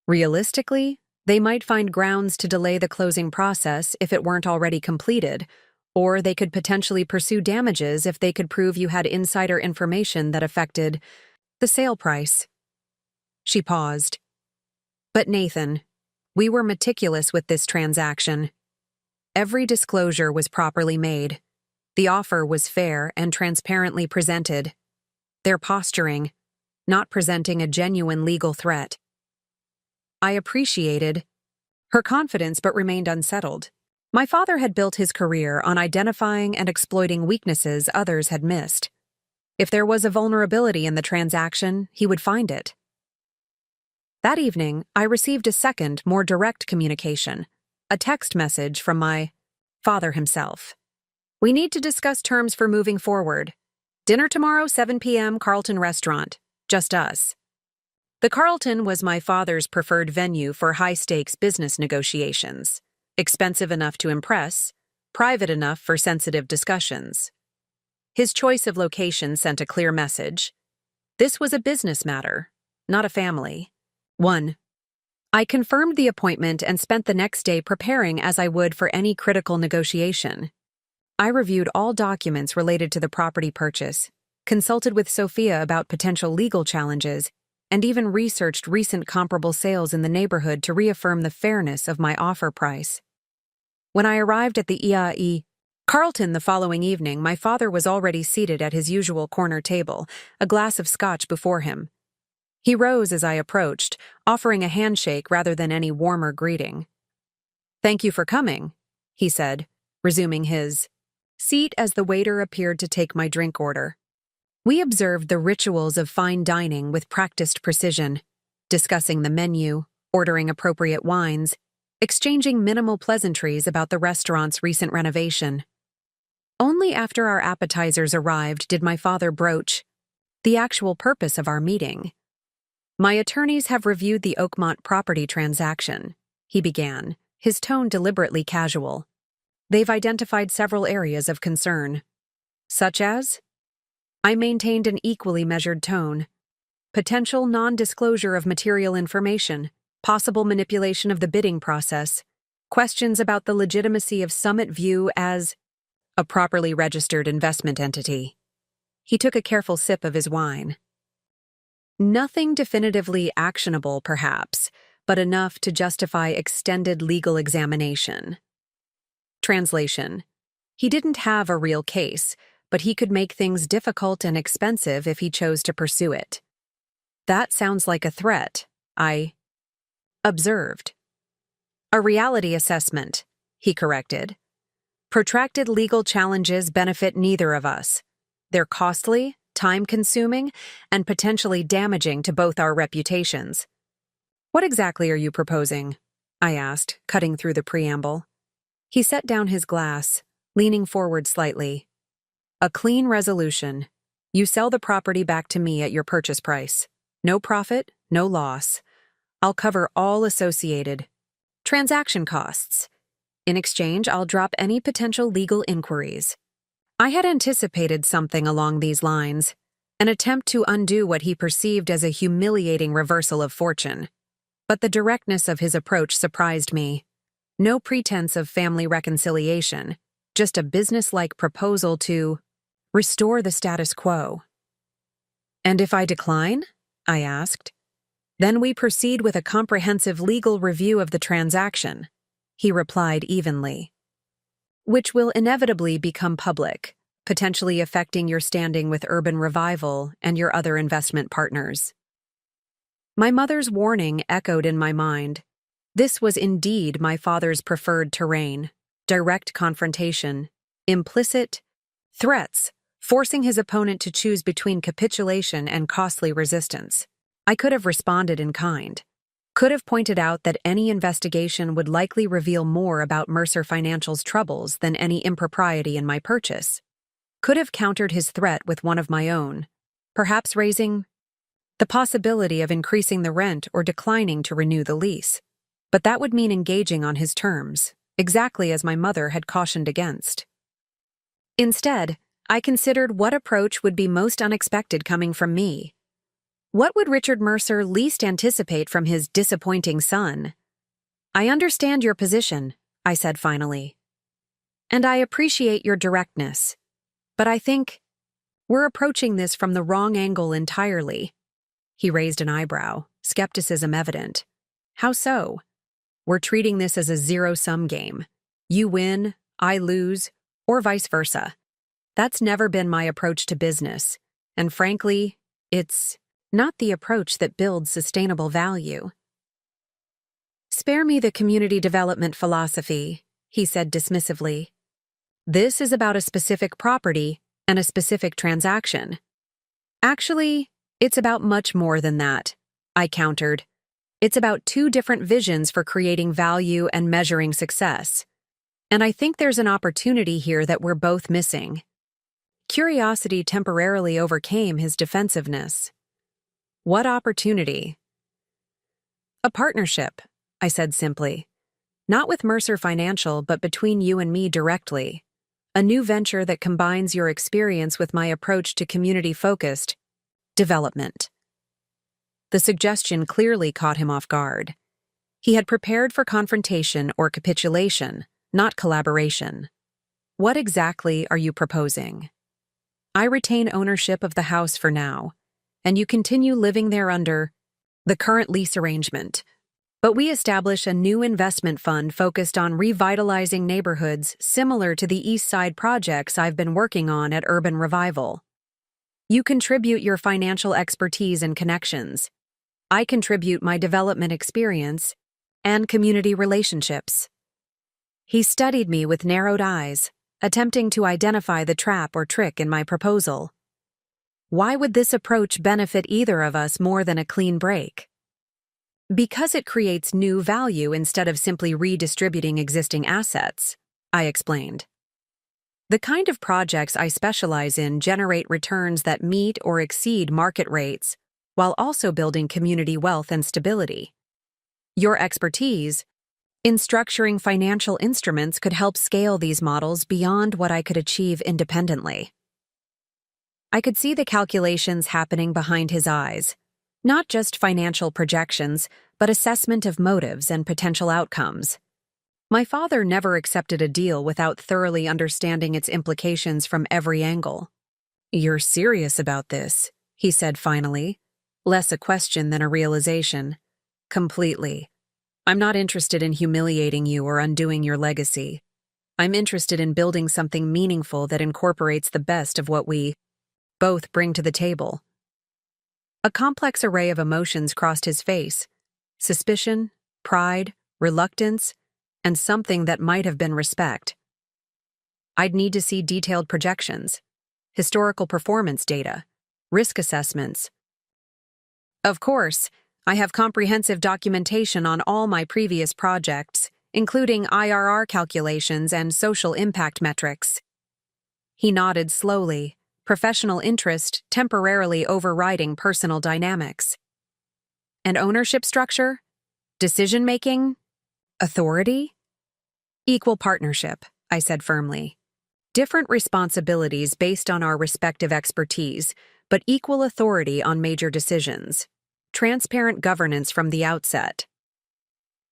Speaker 1: Realistically, they might find grounds to delay the closing process if it weren't already completed, or they could potentially pursue damages if they could prove you had insider information that affected The sale price. She paused. But Nathan, we were meticulous with this transaction. Every disclosure was properly made. The offer was fair and transparently presented. Their posturing, not presenting a genuine legal threat. I appreciated her confidence but remained unsettled. My father had built his career on identifying and exploiting weaknesses others had missed. If there was a vulnerability in the transaction, he would find it. That evening, I received a second, more direct communication, a text message from my father himself. We need to discuss terms for moving forward. Dinner tomorrow, 7 p.m., Carlton Restaurant. Just us. The Carlton was my father's preferred venue for high-stakes business negotiations. Expensive enough to impress, private enough for sensitive discussions. His choice of location sent a clear message. This was a business matter, not a family. 1. I confirmed the appointment and spent the next day preparing as I would for any critical negotiation. I reviewed all documents related to the property purchase, consulted with Sophia about potential legal challenges, and even researched recent comparable sales in the neighborhood to reaffirm the fairness of my offer price. When I arrived at the IAE Carlton the following evening, my father was already seated at his usual corner table, a glass of scotch before him. He rose as I approached, offering a handshake rather than any warmer greeting. "Thank you for coming," he said, resuming his seat as the waiter appeared to take my drink order. We observed the rituals of fine dining with practiced precision, discussing the menu, ordering appropriate wines, exchanging minimal pleasantries about the restaurant's recent renovation. Only after our appetizers arrived did my father broach the actual purpose of our meeting. "My attorneys have reviewed the Oakmont property transaction," he began, his tone deliberately casual. "They've identified several areas of concern. Such as?" I maintained an equally measured tone. Potential non-disclosure of material information, possible manipulation of the bidding process, questions about the legitimacy of Summit View as a properly registered investment entity. He took a careful sip of his wine. Nothing definitively actionable, perhaps, but enough to justify extended legal examination. Translation. He didn't have a real case, but he could make things difficult and expensive if he chose to pursue it. That sounds like a threat, I observed. "A reality assessment," he corrected. "Protracted legal challenges benefit neither of us. They're costly, time-consuming, and potentially damaging to both our reputations." "What exactly are you proposing?" I asked, cutting through the preamble. He set down his glass, leaning forward slightly. "A clean resolution. You sell the property back to me at your purchase price. No profit, no loss. I'll cover all associated transaction costs. In exchange, I'll drop any potential legal inquiries." I had anticipated something along these lines, an attempt to undo what he perceived as a humiliating reversal of fortune. But the directness of his approach surprised me. No pretense of family reconciliation, just a business-like proposal to restore the status quo. "And if I decline?" I asked. "Then we proceed with a comprehensive legal review of the transaction," he replied evenly. "Which will inevitably become public, potentially affecting your standing with Urban Revival and your other investment partners." My mother's warning echoed in my mind. This was indeed my father's preferred terrain: direct confrontation, implicit threats, forcing his opponent to choose between capitulation and costly resistance. I could have responded in kind. Could have pointed out that any investigation would likely reveal more about Mercer Financial's troubles than any impropriety in my purchase. Could have countered his threat with one of my own, perhaps raising the possibility of increasing the rent or declining to renew the lease. But that would mean engaging on his terms, exactly as my mother had cautioned against. Instead, I considered what approach would be most unexpected coming from me. What would Richard Mercer least anticipate from his disappointing son? "I understand your position," I said finally. "And I appreciate your directness. But I think we're approaching this from the wrong angle entirely." He raised an eyebrow, skepticism evident. How so? We're treating this as a zero-sum game. You win, I lose, or vice versa. That's never been my approach to business, and frankly, it's not the approach that builds sustainable value. Spare me the community development philosophy, he said dismissively. This is about a specific property and a specific transaction. Actually, it's about much more than that, I countered. It's about two different visions for creating value and measuring success. And I think there's an opportunity here that we're both missing. Curiosity temporarily overcame his defensiveness. What opportunity? A partnership, I said simply. Not with Mercer Financial, but between you and me directly. A new venture that combines your experience with my approach to community-focused development. The suggestion clearly caught him off guard. He had prepared for confrontation or capitulation, not collaboration. What exactly are you proposing? I retain ownership of the house for now, and you continue living there under the current lease arrangement. But we establish a new investment fund focused on revitalizing neighborhoods similar to the East Side projects I've been working on at Urban Revival. You contribute your financial expertise and connections. I contribute my development experience and community relationships. He studied me with narrowed eyes, attempting to identify the trap or trick in my proposal. Why would this approach benefit either of us more than a clean break? Because it creates new value instead of simply redistributing existing assets, I explained. The kind of projects I specialize in generate returns that meet or exceed market rates while also building community wealth and stability. Your expertise in structuring financial instruments could help scale these models beyond what I could achieve independently. I could see the calculations happening behind his eyes, not just financial projections, but assessment of motives and potential outcomes. My father never accepted a deal without thoroughly understanding its implications from every angle. You're serious about this, he said finally, less a question than a realization. Completely. I'm not interested in humiliating you or undoing your legacy. I'm interested in building something meaningful that incorporates the best of what we both bring to the table. A complex array of emotions crossed his face: suspicion, pride, reluctance, and something that might have been respect. I'd need to see detailed projections, historical performance data, risk assessments. Of course, I have comprehensive documentation on all my previous projects, including IRR calculations and social impact metrics. He nodded slowly, professional interest temporarily overriding personal dynamics. And ownership structure? Decision-making? Authority? Equal partnership, I said firmly. Different responsibilities based on our respective expertise, but equal authority on major decisions. Transparent governance from the outset.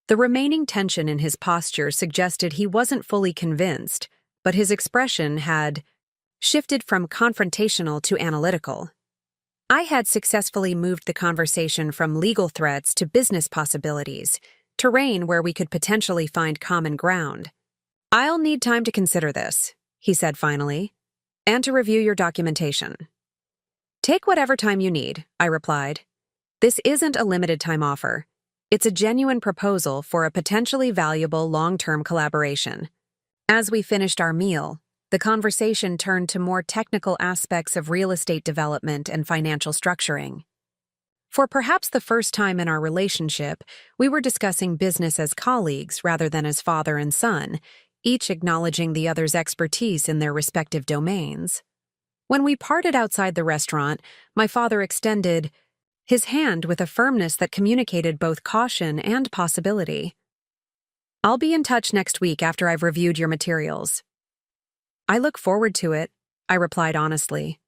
Speaker 1: The remaining tension in his posture suggested he wasn't fully convinced, but his expression had shifted from confrontational to analytical. I had successfully moved the conversation from legal threats to business possibilities, terrain where we could potentially find common ground. I'll need time to consider this, he said finally, and to review your documentation. Take whatever time you need, I replied. This isn't a limited time offer. It's a genuine proposal for a potentially valuable long-term collaboration. As we finished our meal, the conversation turned to more technical aspects of real estate development and financial structuring. For perhaps the first time in our relationship, we were discussing business as colleagues rather than as father and son, each acknowledging the other's expertise in their respective domains. When we parted outside the restaurant, my father extended his hand with a firmness that communicated both caution and possibility. I'll be in touch next week after I've reviewed your materials. I look forward to it, I replied honestly.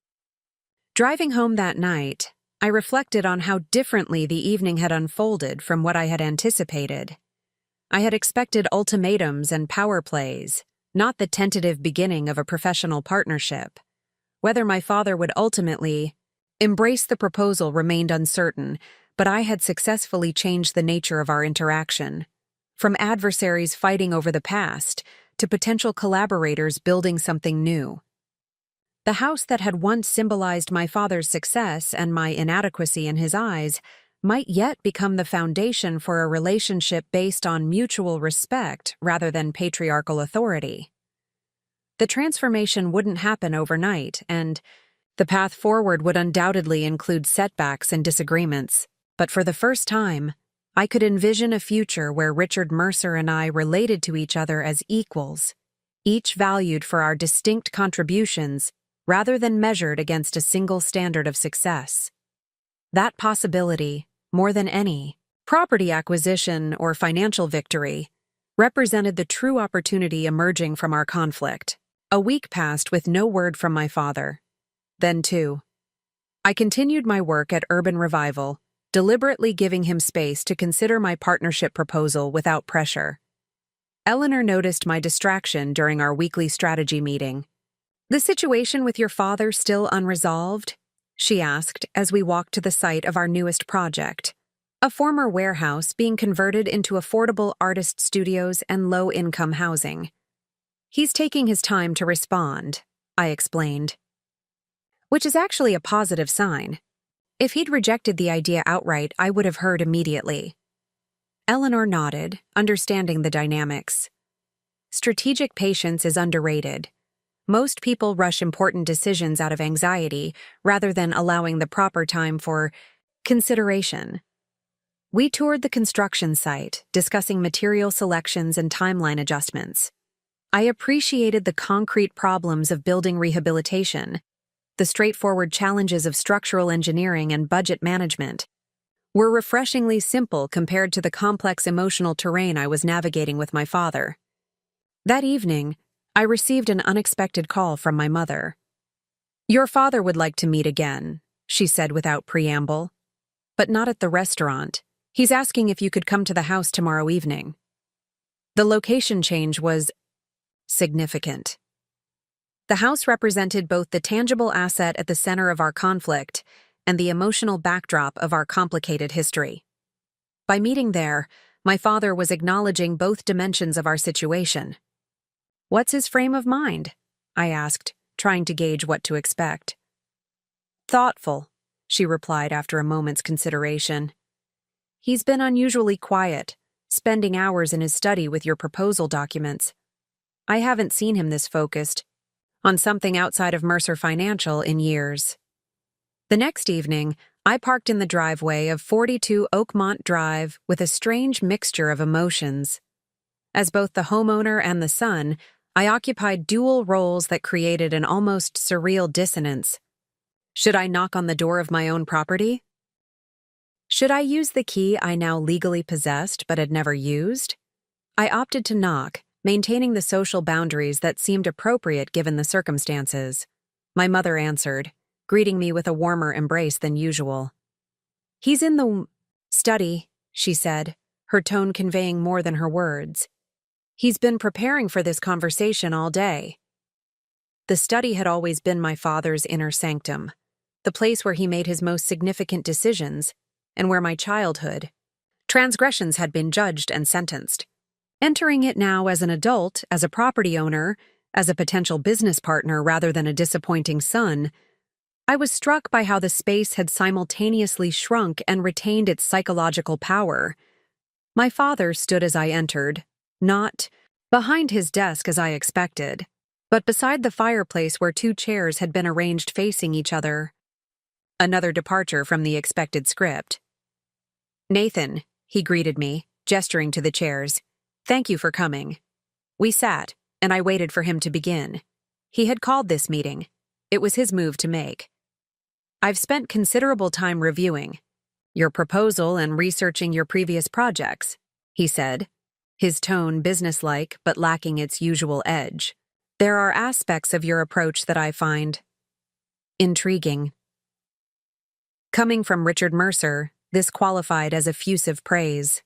Speaker 1: Driving home that night, I reflected on how differently the evening had unfolded from what I had anticipated. I had expected ultimatums and power plays, not the tentative beginning of a professional partnership. Whether my father would ultimately Embrace the proposal remained uncertain, but I had successfully changed the nature of our interaction. From adversaries fighting over the past to potential collaborators building something new. The house that had once symbolized my father's success and my inadequacy in his eyes might yet become the foundation for a relationship based on mutual respect rather than patriarchal authority. The transformation wouldn't happen overnight, and the path forward would undoubtedly include setbacks and disagreements, but for the first time, I could envision a future where Richard Mercer and I related to each other as equals, each valued for our distinct contributions rather than measured against a single standard of success. That possibility, more than any property acquisition or financial victory, represented the true opportunity emerging from our conflict. A week passed with no word from my father. Then, too, I continued my work at Urban Revival, deliberately giving him space to consider my partnership proposal without pressure. Eleanor noticed my distraction during our weekly strategy meeting. "The situation with your father still unresolved?" she asked as we walked to the site of our newest project, a former warehouse being converted into affordable artist studios and low-income housing. "He's taking his time to respond," I explained. "Which is actually a positive sign. If he'd rejected the idea outright, I would have heard immediately." Eleanor nodded, understanding the dynamics. Strategic patience is underrated. Most people rush important decisions out of anxiety rather than allowing the proper time for consideration. We toured the construction site, discussing material selections and timeline adjustments. I appreciated the concrete problems of building rehabilitation. The straightforward challenges of structural engineering and budget management were refreshingly simple compared to the complex emotional terrain I was navigating with my father. That evening, I received an unexpected call from my mother. "Your father would like to meet again," she said without preamble. "But not at the restaurant. He's asking if you could come to the house tomorrow evening." The location change was significant. The house represented both the tangible asset at the center of our conflict and the emotional backdrop of our complicated history. By meeting there, my father was acknowledging both dimensions of our situation. "What's his frame of mind?" I asked, trying to gauge what to expect. "Thoughtful," she replied after a moment's consideration. "He's been unusually quiet, spending hours in his study with your proposal documents. I haven't seen him this focused on something outside of Mercer Financial in years." The next evening, I parked in the driveway of 42 Oakmont Drive with a strange mixture of emotions. As both the homeowner and the son, I occupied dual roles that created an almost surreal dissonance. Should I knock on the door of my own property? Should I use the key I now legally possessed but had never used? I opted to knock, maintaining the social boundaries that seemed appropriate given the circumstances. My mother answered, greeting me with a warmer embrace than usual. "He's in the study," she said, her tone conveying more than her words. "He's been preparing for this conversation all day." The study had always been my father's inner sanctum, the place where he made his most significant decisions, and where my childhood transgressions had been judged and sentenced. Entering it now as an adult, as a property owner, as a potential business partner rather than a disappointing son, I was struck by how the space had simultaneously shrunk and retained its psychological power. My father stood as I entered, not behind his desk as I expected, but beside the fireplace where two chairs had been arranged facing each other. Another departure from the expected script. "Nathan," he greeted me, gesturing to the chairs. "Thank you for coming." We sat, and I waited for him to begin. He had called this meeting. It was his move to make. "I've spent considerable time reviewing your proposal and researching your previous projects," he said, his tone businesslike but lacking its usual edge. "There are aspects of your approach that I find intriguing." Coming from Richard Mercer, this qualified as effusive praise.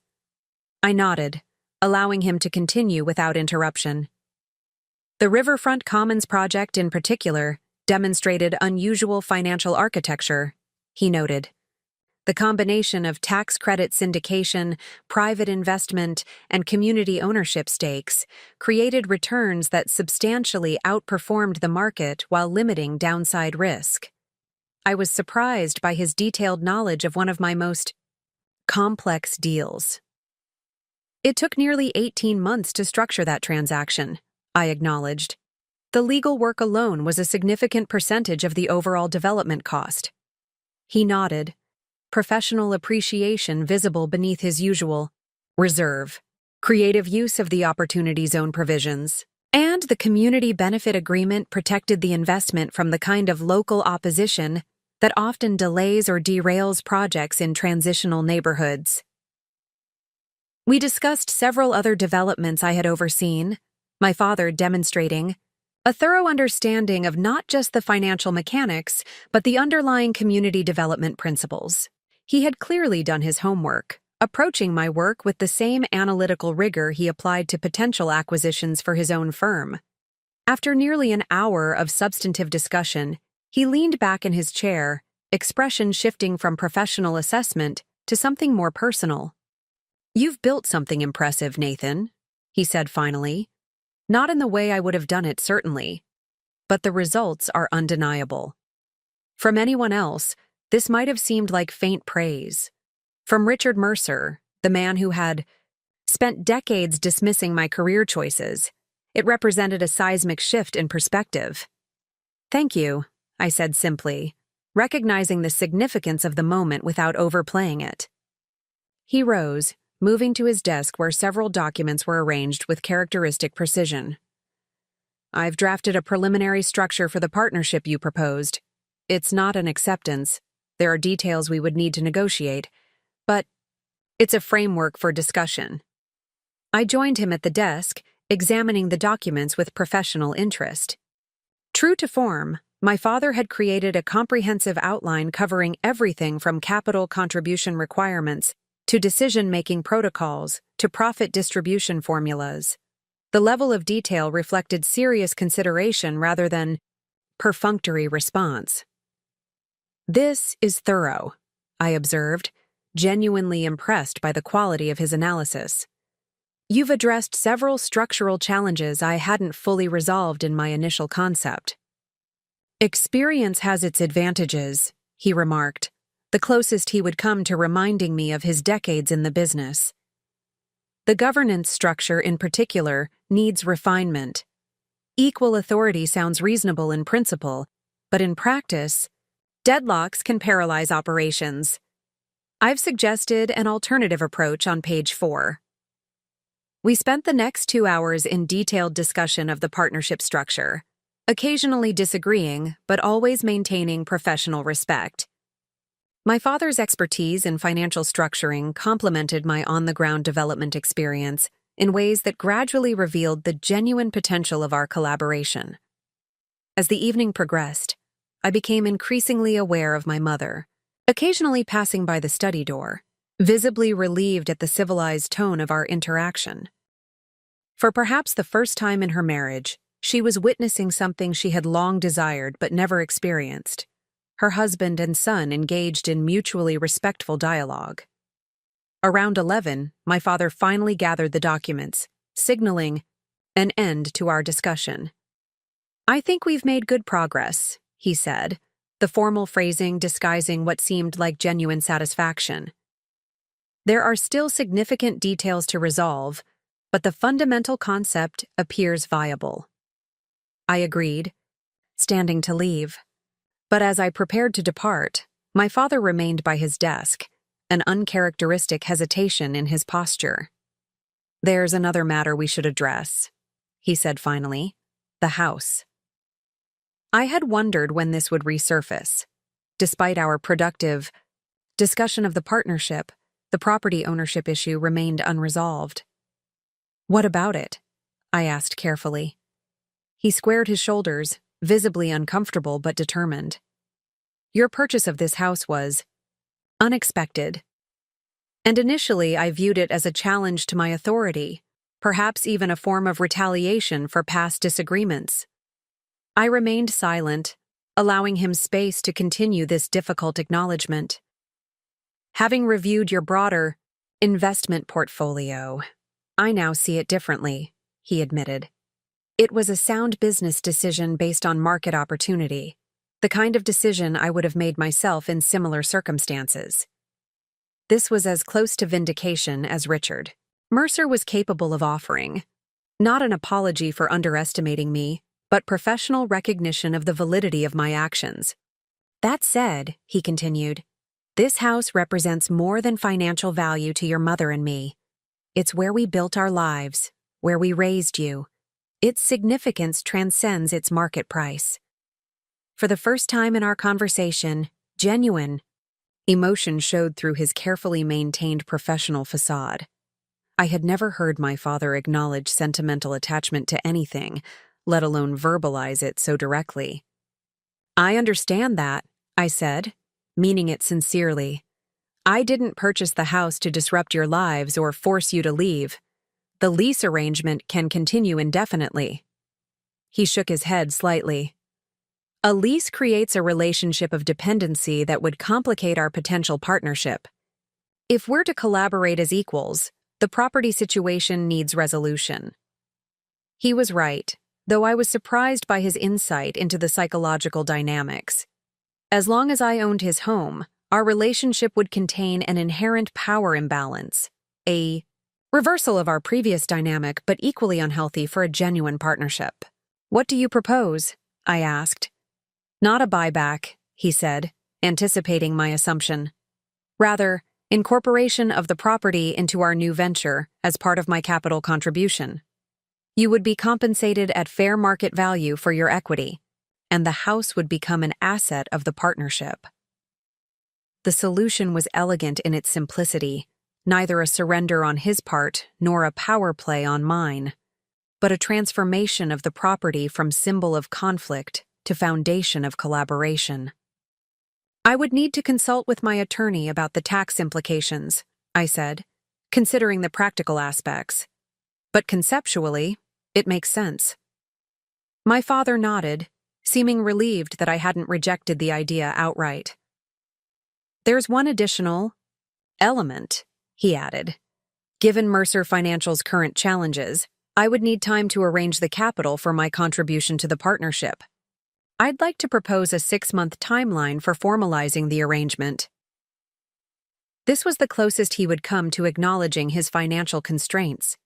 Speaker 1: I nodded, allowing him to continue without interruption. The Riverfront Commons project in particular demonstrated unusual financial architecture he noted. The combination of tax credit syndication, private investment, and community ownership stakes created returns that substantially outperformed the market while limiting downside risk. I was surprised by his detailed knowledge of one of my most complex deals. It took nearly 18 months to structure that transaction, I acknowledged. The legal work alone was a significant percentage of the overall development cost. He nodded, professional appreciation visible beneath his usual reserve, creative use of the Opportunity Zone provisions, and the community benefit agreement protected the investment from the kind of local opposition that often delays or derails projects in transitional neighborhoods. We discussed several other developments I had overseen, my father demonstrating a thorough understanding of not just the financial mechanics, but the underlying community development principles. He had clearly done his homework, approaching my work with the same analytical rigor he applied to potential acquisitions for his own firm. After nearly an hour of substantive discussion, he leaned back in his chair, expression shifting from professional assessment to something more personal. "You've built something impressive, Nathan," he said finally. "Not in the way I would have done it, certainly, but the results are undeniable. From anyone else, this might have seemed like faint praise. From Richard Mercer, the man who had spent decades dismissing my career choices, it represented a seismic shift in perspective." "Thank you," I said simply, recognizing the significance of the moment without overplaying it. He rose, moving to his desk where several documents were arranged with characteristic precision. "I've drafted a preliminary structure for the partnership you proposed. It's not an acceptance. There are details we would need to negotiate, but it's a framework for discussion." I joined him at the desk, examining the documents with professional interest. True to form, my father had created a comprehensive outline covering everything from capital contribution requirements to decision-making protocols to profit distribution formulas. The level of detail reflected serious consideration rather than perfunctory response. "This is thorough," I observed, genuinely impressed by the quality of his analysis. "You've addressed several structural challenges I hadn't fully resolved in my initial concept." "Experience has its advantages," he remarked, the closest he would come to reminding me of his decades in the business. "The governance structure in particular needs refinement. Equal authority sounds reasonable in principle, but in practice, deadlocks can paralyze operations. I've suggested an alternative approach on page 4. We spent the next 2 hours in detailed discussion of the partnership structure, occasionally disagreeing but always maintaining professional respect. My father's expertise in financial structuring complemented my on-the-ground development experience in ways that gradually revealed the genuine potential of our collaboration. As the evening progressed, I became increasingly aware of my mother, occasionally passing by the study door, visibly relieved at the civilized tone of our interaction. For perhaps the first time in her marriage, she was witnessing something she had long desired but never experienced. Her husband and son engaged in mutually respectful dialogue. Around 11, my father finally gathered the documents, signaling an end to our discussion. "I think we've made good progress," he said, the formal phrasing disguising what seemed like genuine satisfaction. "There are still significant details to resolve, but the fundamental concept appears viable." I agreed, standing to leave. But as I prepared to depart, my father remained by his desk, an uncharacteristic hesitation in his posture. "There's another matter we should address," he said finally, "the house." I had wondered when this would resurface. Despite our productive discussion of the partnership, the property ownership issue remained unresolved. "What about it?" I asked carefully. He squared his shoulders, visibly uncomfortable but determined. "Your purchase of this house was unexpected. And initially I viewed it as a challenge to my authority, perhaps even a form of retaliation for past disagreements." I remained silent, allowing him space to continue this difficult acknowledgement. Having reviewed your broader investment portfolio, I now see it differently, he admitted. It was a sound business decision based on market opportunity, the kind of decision I would have made myself in similar circumstances. This was as close to vindication as Richard Mercer was capable of offering. Not an apology for underestimating me, but professional recognition of the validity of my actions. That said, he continued, this house represents more than financial value to your mother and me. It's where we built our lives, where we raised you. Its significance transcends its market price. For the first time in our conversation, genuine emotion showed through his carefully maintained professional facade. I had never heard my father acknowledge sentimental attachment to anything, let alone verbalize it so directly. I understand that, I said, meaning it sincerely. I didn't purchase the house to disrupt your lives or force you to leave. The lease arrangement can continue indefinitely. He shook his head slightly. A lease creates a relationship of dependency that would complicate our potential partnership. If we're to collaborate as equals, the property situation needs resolution. He was right, though I was surprised by his insight into the psychological dynamics. As long as I owned his home, our relationship would contain an inherent power imbalance, a reversal of our previous dynamic but equally unhealthy for a genuine partnership. What do you propose? I asked. Not a buyback, he said, anticipating my assumption. Rather, incorporation of the property into our new venture as part of my capital contribution. You would be compensated at fair market value for your equity, and the house would become an asset of the partnership. The solution was elegant in its simplicity, neither a surrender on his part nor a power play on mine, but a transformation of the property from symbol of conflict to foundation of collaboration. I would need to consult with my attorney about the tax implications, I said, considering the practical aspects. But conceptually, it makes sense. My father nodded, seeming relieved that I hadn't rejected the idea outright. There's one additional element, he added. Given Mercer Financial's current challenges, I would need time to arrange the capital for my contribution to the partnership. I'd like to propose a 6-month timeline for formalizing the arrangement. This was the closest he would come to acknowledging his financial constraints.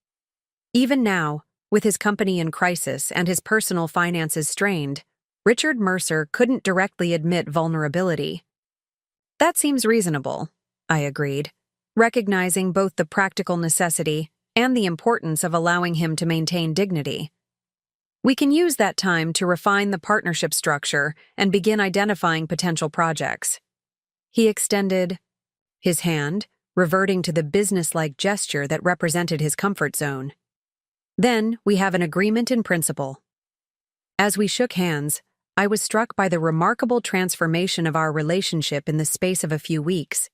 Speaker 1: Even now, with his company in crisis and his personal finances strained, Richard Mercer couldn't directly admit vulnerability. That seems reasonable, I agreed, recognizing both the practical necessity and the importance of allowing him to maintain dignity. We can use that time to refine the partnership structure and begin identifying potential projects. He extended his hand, reverting to the businesslike gesture that represented his comfort zone. Then we have an agreement in principle. As we shook hands, I was struck by the remarkable transformation of our relationship in the space of a few weeks.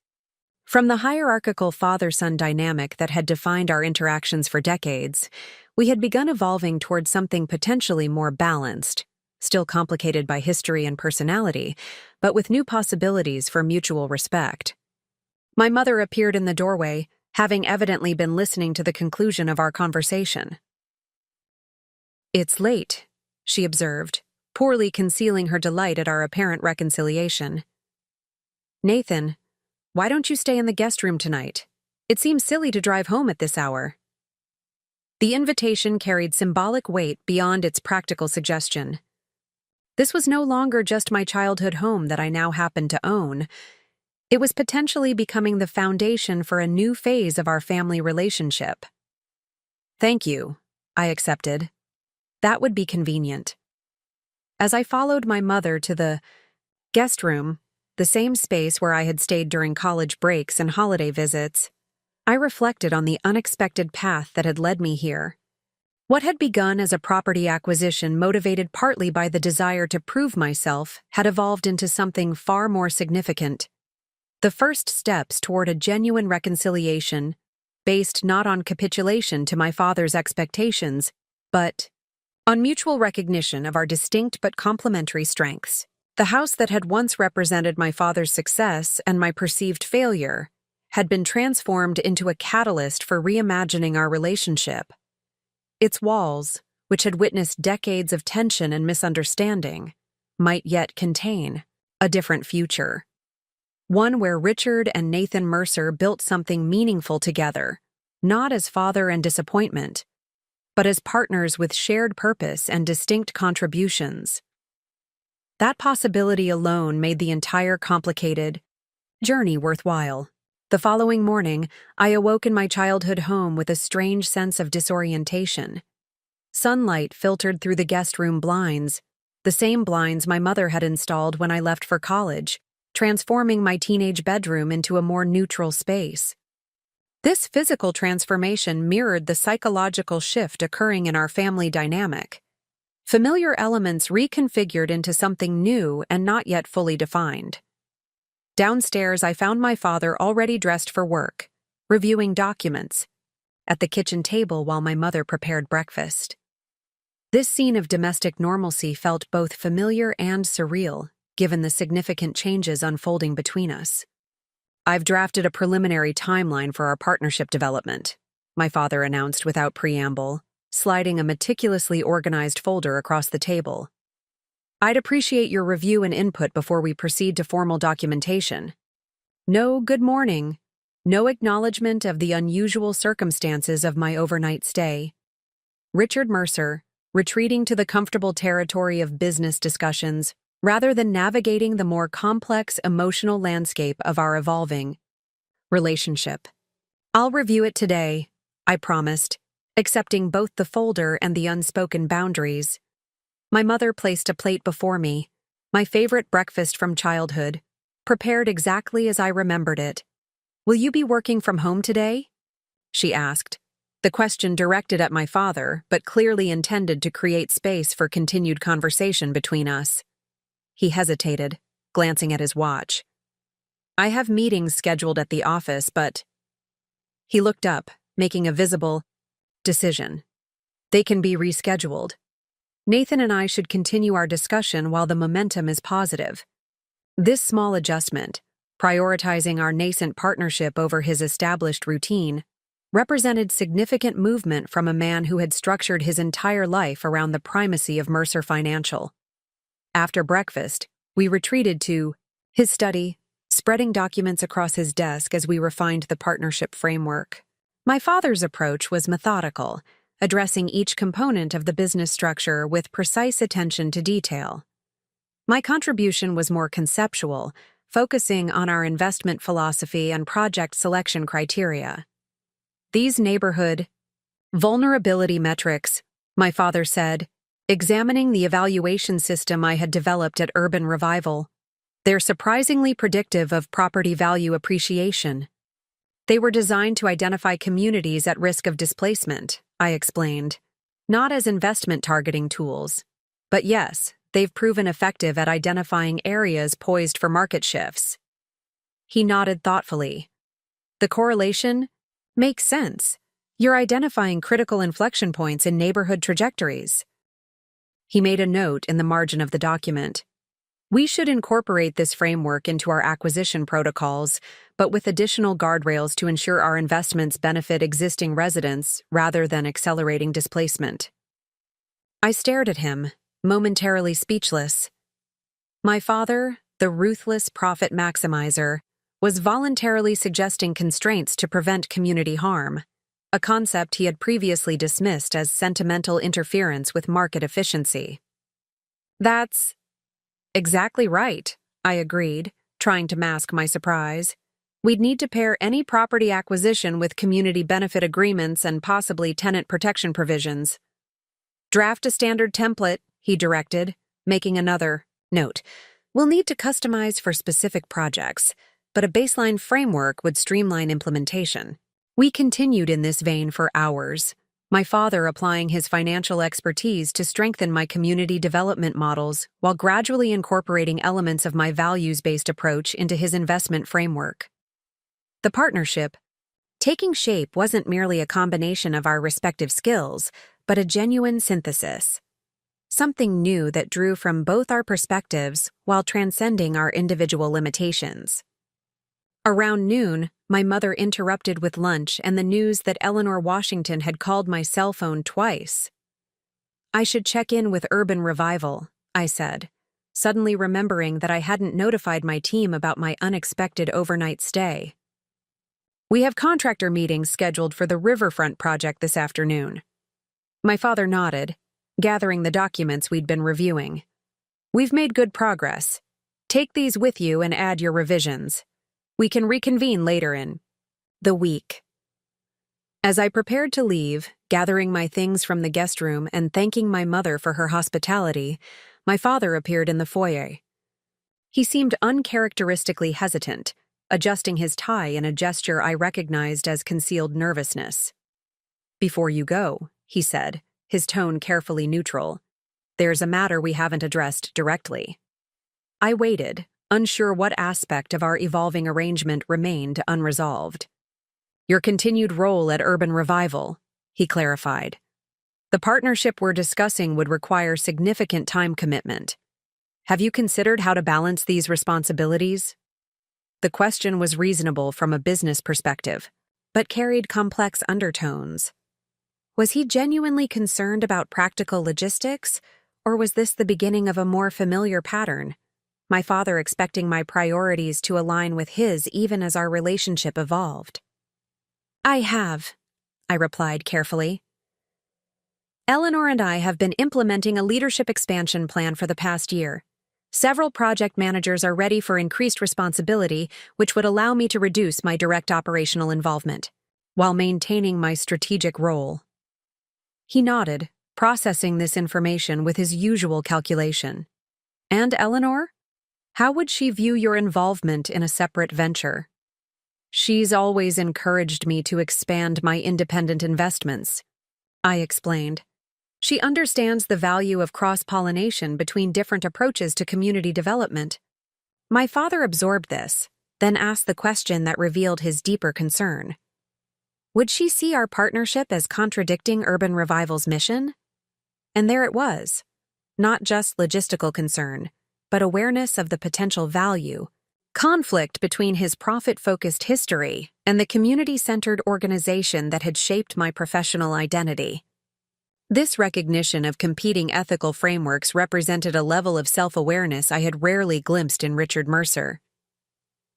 Speaker 1: From the hierarchical father-son dynamic that had defined our interactions for decades, we had begun evolving toward something potentially more balanced, still complicated by history and personality, but with new possibilities for mutual respect. My mother appeared in the doorway, having evidently been listening to the conclusion of our conversation. It's late, she observed, poorly concealing her delight at our apparent reconciliation. Nathan, why don't you stay in the guest room tonight? It seems silly to drive home at this hour. The invitation carried symbolic weight beyond its practical suggestion. This was no longer just my childhood home that I now happened to own. It was potentially becoming the foundation for a new phase of our family relationship. Thank you, I accepted. That would be convenient. As I followed my mother to the guest room, the same space where I had stayed during college breaks and holiday visits, I reflected on the unexpected path that had led me here. What had begun as a property acquisition motivated partly by the desire to prove myself had evolved into something far more significant. The first steps toward a genuine reconciliation, based not on capitulation to my father's expectations, but on mutual recognition of our distinct but complementary strengths. The house that had once represented my father's success and my perceived failure had been transformed into a catalyst for reimagining our relationship. Its walls, which had witnessed decades of tension and misunderstanding, might yet contain a different future. One where Richard and Nathan Mercer built something meaningful together, not as father and disappointment, but as partners with shared purpose and distinct contributions. That possibility alone made the entire complicated journey worthwhile. The following morning, I awoke in my childhood home with a strange sense of disorientation. Sunlight filtered through the guest room blinds, the same blinds my mother had installed when I left for college, transforming my teenage bedroom into a more neutral space. This physical transformation mirrored the psychological shift occurring in our family dynamic. Familiar elements reconfigured into something new and not yet fully defined. Downstairs, I found my father already dressed for work, reviewing documents, at the kitchen table while my mother prepared breakfast. This scene of domestic normalcy felt both familiar and surreal, given the significant changes unfolding between us. "I've drafted a preliminary timeline for our partnership development," my father announced without preamble, sliding a meticulously organized folder across the table. "I'd appreciate your review and input before we proceed to formal documentation." No good morning, no acknowledgement of the unusual circumstances of my overnight stay. Richard Mercer, retreating to the comfortable territory of business discussions, rather than navigating the more complex emotional landscape of our evolving relationship. "I'll review it today," I promised, accepting both the folder and the unspoken boundaries. My mother placed a plate before me, my favorite breakfast from childhood, prepared exactly as I remembered it. "Will you be working from home today?" she asked, the question directed at my father, but clearly intended to create space for continued conversation between us. He hesitated, glancing at his watch. "I have meetings scheduled at the office, but—" He looked up, making a visible decision. "They can be rescheduled. Nathan and I should continue our discussion while the momentum is positive." This small adjustment, prioritizing our nascent partnership over his established routine, represented significant movement from a man who had structured his entire life around the primacy of Mercer Financial. After breakfast, we retreated to his study, spreading documents across his desk as we refined the partnership framework. My father's approach was methodical, addressing each component of the business structure with precise attention to detail. My contribution was more conceptual, focusing on our investment philosophy and project selection criteria. "These neighborhood vulnerability metrics," my father said, examining the evaluation system I had developed at Urban Revival. "They're surprisingly predictive of property value appreciation." "They were designed to identify communities at risk of displacement," I explained, "not as investment targeting tools. But yes, they've proven effective at identifying areas poised for market shifts." He nodded thoughtfully. "The correlation makes sense. You're identifying critical inflection points in neighborhood trajectories." He made a note in the margin of the document. "We should incorporate this framework into our acquisition protocols, but with additional guardrails to ensure our investments benefit existing residents rather than accelerating displacement." I stared at him, momentarily speechless. My father, the ruthless profit maximizer, was voluntarily suggesting constraints to prevent community harm, a concept he had previously dismissed as sentimental interference with market efficiency. "That's exactly right," I agreed, trying to mask my surprise. "We'd need to pair any property acquisition with community benefit agreements and possibly tenant protection provisions." "Draft a standard template," he directed, making another note. "We'll need to customize for specific projects, but a baseline framework would streamline implementation." We continued in this vein for hours, my father applying his financial expertise to strengthen my community development models while gradually incorporating elements of my values-based approach into his investment framework. The partnership, taking shape, wasn't merely a combination of our respective skills, but a genuine synthesis. something new that drew from both our perspectives while transcending our individual limitations. Around noon, my mother interrupted with lunch and the news that Eleanor Washington had called my cell phone twice. "I should check in with Urban Revival," I said, suddenly remembering that I hadn't notified my team about my unexpected overnight stay. "We have contractor meetings scheduled for the riverfront project this afternoon." My father nodded, gathering the documents we'd been reviewing. "We've made good progress. Take these with you and add your revisions. We can reconvene later in the week." As I prepared to leave, gathering my things from the guest room and thanking my mother for her hospitality, my father appeared in the foyer. He seemed uncharacteristically hesitant, adjusting his tie in a gesture I recognized as concealed nervousness. "Before you go," he said, his tone carefully neutral, "there's a matter we haven't addressed directly." I waited, unsure what aspect of our evolving arrangement remained unresolved. "Your continued role at Urban Revival," he clarified. "The partnership we're discussing would require significant time commitment. Have you considered how to balance these responsibilities?" The question was reasonable from a business perspective, but carried complex undertones. Was he genuinely concerned about practical logistics, or was this the beginning of a more familiar pattern? My father expecting my priorities to align with his even as our relationship evolved. "I have," I replied carefully. "Eleanor and I have been implementing a leadership expansion plan for the past year. Several project managers are ready for increased responsibility, which would allow me to reduce my direct operational involvement, while maintaining my strategic role." He nodded, processing this information with his usual calculation. "And Eleanor? How would she view your involvement in a separate venture?" "She's always encouraged me to expand my independent investments," I explained. "She understands the value of cross-pollination between different approaches to community development." My father absorbed this, then asked the question that revealed his deeper concern. Would she see our partnership as contradicting Urban Revival's mission? And there it was. Not just logistical concern, but awareness of the potential value, conflict between his profit-focused history and the community-centered organization that had shaped my professional identity. This recognition of competing ethical frameworks represented a level of self-awareness I had rarely glimpsed in Richard Mercer.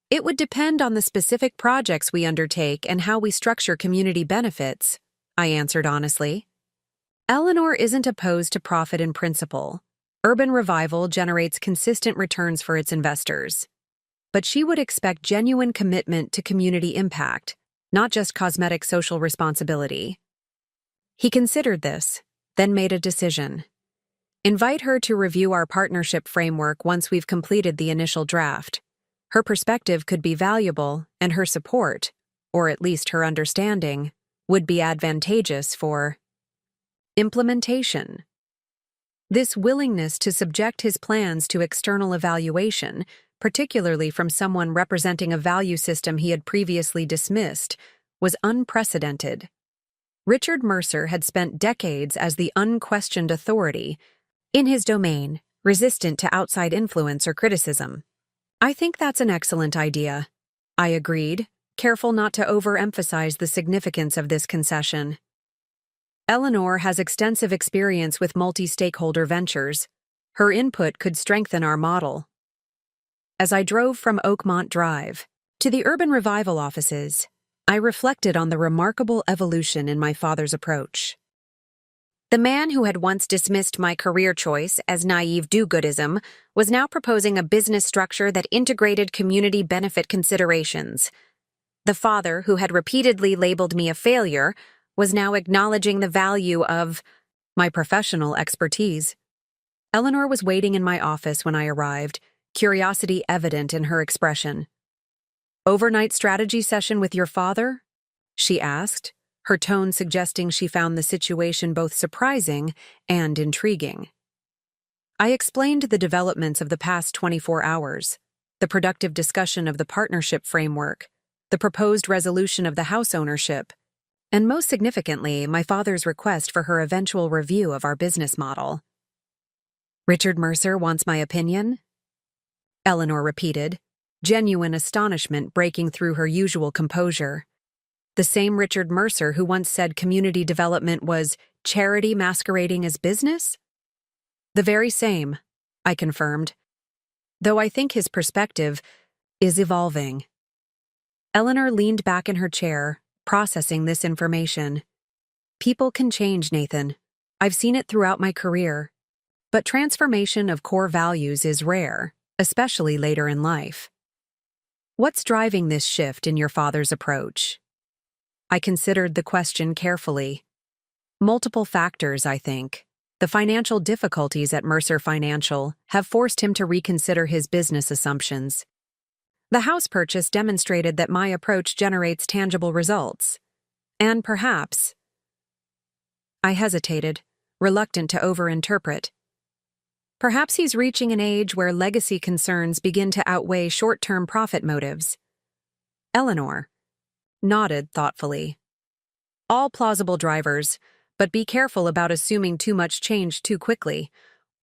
Speaker 1: "It would depend on the specific projects we undertake and how we structure community benefits," I answered honestly. "Eleanor isn't opposed to profit in principle. Urban Revival generates consistent returns for its investors. But she would expect genuine commitment to community impact, not just cosmetic social responsibility." He considered this, then made a decision. "Invite her to review our partnership framework once we've completed the initial draft. Her perspective could be valuable, and her support, or at least her understanding, would be advantageous for implementation." This willingness to subject his plans to external evaluation, particularly from someone representing a value system he had previously dismissed, was unprecedented. Richard Mercer had spent decades as the unquestioned authority in his domain, resistant to outside influence or criticism. "I think that's an excellent idea," I agreed, careful not to overemphasize the significance of this concession. "Eleanor has extensive experience with multi-stakeholder ventures. Her input could strengthen our model." As I drove from Oakmont Drive to the Urban Revival offices, I reflected on the remarkable evolution in my father's approach. The man who had once dismissed my career choice as naive do-goodism was now proposing a business structure that integrated community benefit considerations. The father who had repeatedly labeled me a failure was now acknowledging the value of my professional expertise. Eleanor was waiting in my office when I arrived, curiosity evident in her expression. "Overnight strategy session with your father?" she asked, her tone suggesting she found the situation both surprising and intriguing. I explained the developments of the past 24 hours, the productive discussion of the partnership framework, the proposed resolution of the house ownership, and most significantly, my father's request for her eventual review of our business model. Richard Mercer wants my opinion? Eleanor repeated, genuine astonishment breaking through her usual composure. The same Richard Mercer who once said community development was charity masquerading as business? The very same, I confirmed, though I think his perspective is evolving. Eleanor leaned back in her chair, processing this information. People can change, Nathan. I've seen it throughout my career. But transformation of core values is rare, especially later in life. What's driving this shift in your father's approach? I considered the question carefully. Multiple factors, I think. The financial difficulties at Mercer Financial have forced him to reconsider his business assumptions. The house purchase demonstrated that my approach generates tangible results. And perhaps... I hesitated, reluctant to overinterpret. Perhaps he's reaching an age where legacy concerns begin to outweigh short-term profit motives. Eleanor nodded thoughtfully. All plausible drivers, but be careful about assuming too much change too quickly.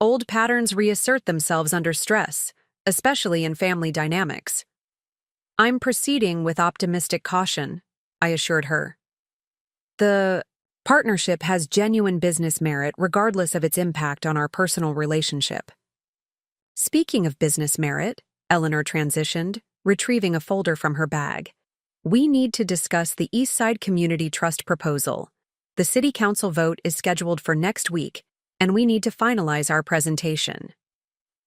Speaker 1: Old patterns reassert themselves under stress, especially in family dynamics. I'm proceeding with optimistic caution, I assured her. The partnership has genuine business merit regardless of its impact on our personal relationship. Speaking of business merit, Eleanor transitioned, retrieving a folder from her bag. We need to discuss the Eastside Community Trust proposal. The City Council vote is scheduled for next week, and we need to finalize our presentation.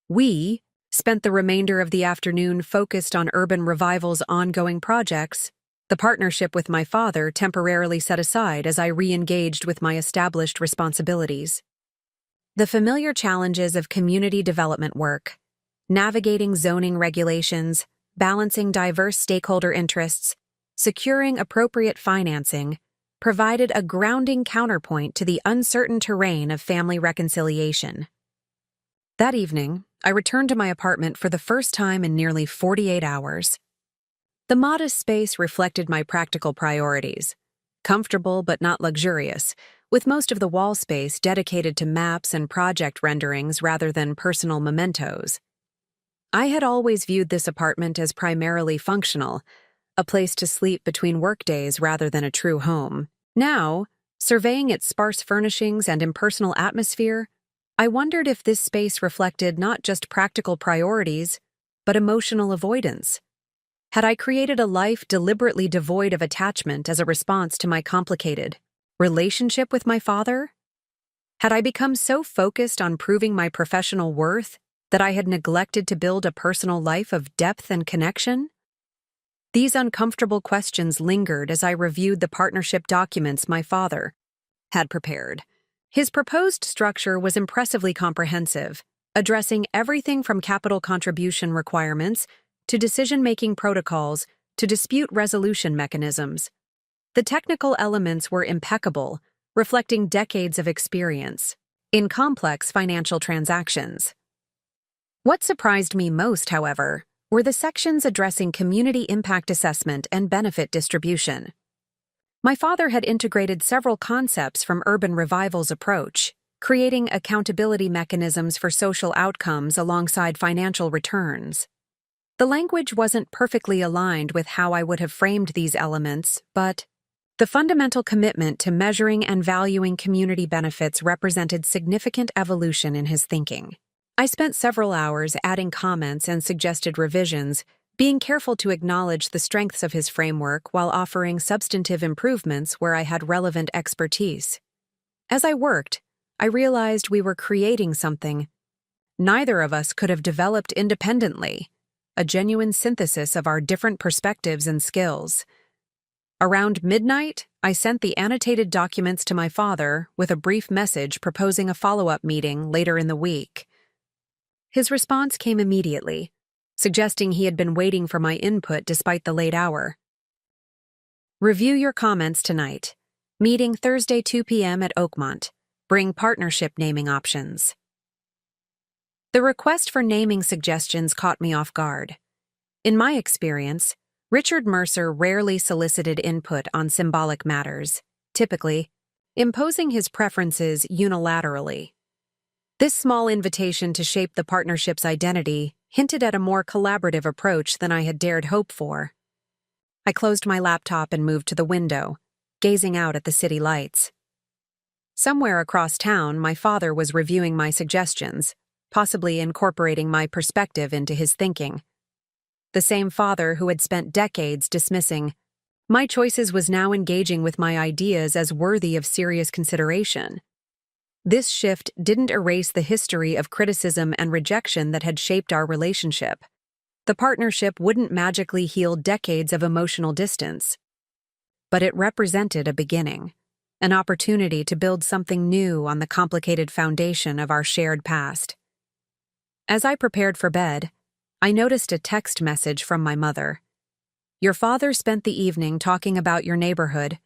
Speaker 1: We spent the remainder of the afternoon focused on Urban Revival's ongoing projects, the partnership with my father temporarily set aside as I re-engaged with my established responsibilities. The familiar challenges of community development work, navigating zoning regulations, balancing diverse stakeholder interests, securing appropriate financing, provided a grounding counterpoint to the uncertain terrain of family reconciliation. That evening, I returned to my apartment for the first time in nearly 48 hours. The modest space reflected my practical priorities, comfortable but not luxurious, with most of the wall space dedicated to maps and project renderings rather than personal mementos. I had always viewed this apartment as primarily functional, a place to sleep between workdays rather than a true home. Now, surveying its sparse furnishings and impersonal atmosphere, I wondered if this space reflected not just practical priorities, but emotional avoidance. Had I created a life deliberately devoid of attachment as a response to my complicated relationship with my father? Had I become so focused on proving my professional worth that I had neglected to build a personal life of depth and connection? These uncomfortable questions lingered as I reviewed the partnership documents my father had prepared. His proposed structure was impressively comprehensive, addressing everything from capital contribution requirements to decision-making protocols to dispute resolution mechanisms. The technical elements were impeccable, reflecting decades of experience in complex financial transactions. What surprised me most, however, were the sections addressing community impact assessment and benefit distribution. My father had integrated several concepts from Urban Revival's approach, creating accountability mechanisms for social outcomes alongside financial returns. The language wasn't perfectly aligned with how I would have framed these elements, but the fundamental commitment to measuring and valuing community benefits represented significant evolution in his thinking. I spent several hours adding comments and suggested revisions, being careful to acknowledge the strengths of his framework while offering substantive improvements where I had relevant expertise. As I worked, I realized we were creating something neither of us could have developed independently, a genuine synthesis of our different perspectives and skills. Around midnight, I sent the annotated documents to my father with a brief message proposing a follow-up meeting later in the week. His response came immediately, suggesting he had been waiting for my input despite the late hour. Review your comments tonight. Meeting Thursday 2 p.m. at Oakmont. Bring partnership naming options. The request for naming suggestions caught me off guard. In my experience, Richard Mercer rarely solicited input on symbolic matters, typically imposing his preferences unilaterally. This small invitation to shape the partnership's identity hinted at a more collaborative approach than I had dared hope for. I closed my laptop and moved to the window, gazing out at the city lights. Somewhere across town, my father was reviewing my suggestions, possibly incorporating my perspective into his thinking. The same father who had spent decades dismissing my choices was now engaging with my ideas as worthy of serious consideration. This shift didn't erase the history of criticism and rejection that had shaped our relationship. The partnership wouldn't magically heal decades of emotional distance. But it represented a beginning, an opportunity to build something new on the complicated foundation of our shared past. As I prepared for bed, I noticed a text message from my mother. "Your father spent the evening talking about your neighborhood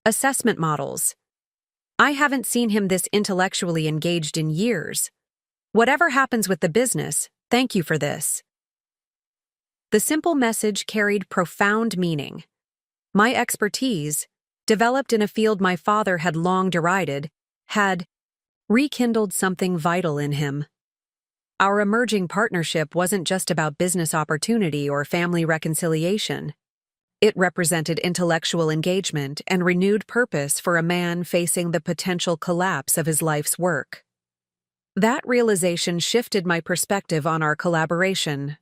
Speaker 1: assessment models. I haven't seen him this intellectually engaged in years. Whatever happens with the business, thank you for this." The simple message carried profound meaning. My expertise, developed in a field my father had long derided, had rekindled something vital in him. Our emerging partnership wasn't just about business opportunity or family reconciliation. It represented intellectual engagement and renewed purpose for a man facing the potential collapse of his life's work. That realization shifted my perspective on our collaboration.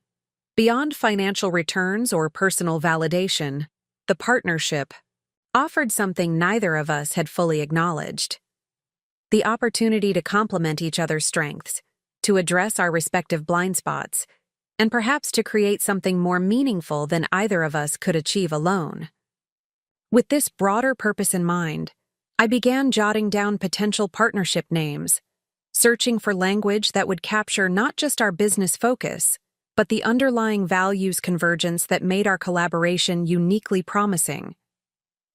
Speaker 1: Beyond financial returns or personal validation, the partnership offered something neither of us had fully acknowledged: the opportunity to complement each other's strengths, to address our respective blind spots, and perhaps to create something more meaningful than either of us could achieve alone. With this broader purpose in mind, I began jotting down potential partnership names, searching for language that would capture not just our business focus, but the underlying values convergence that made our collaboration uniquely promising.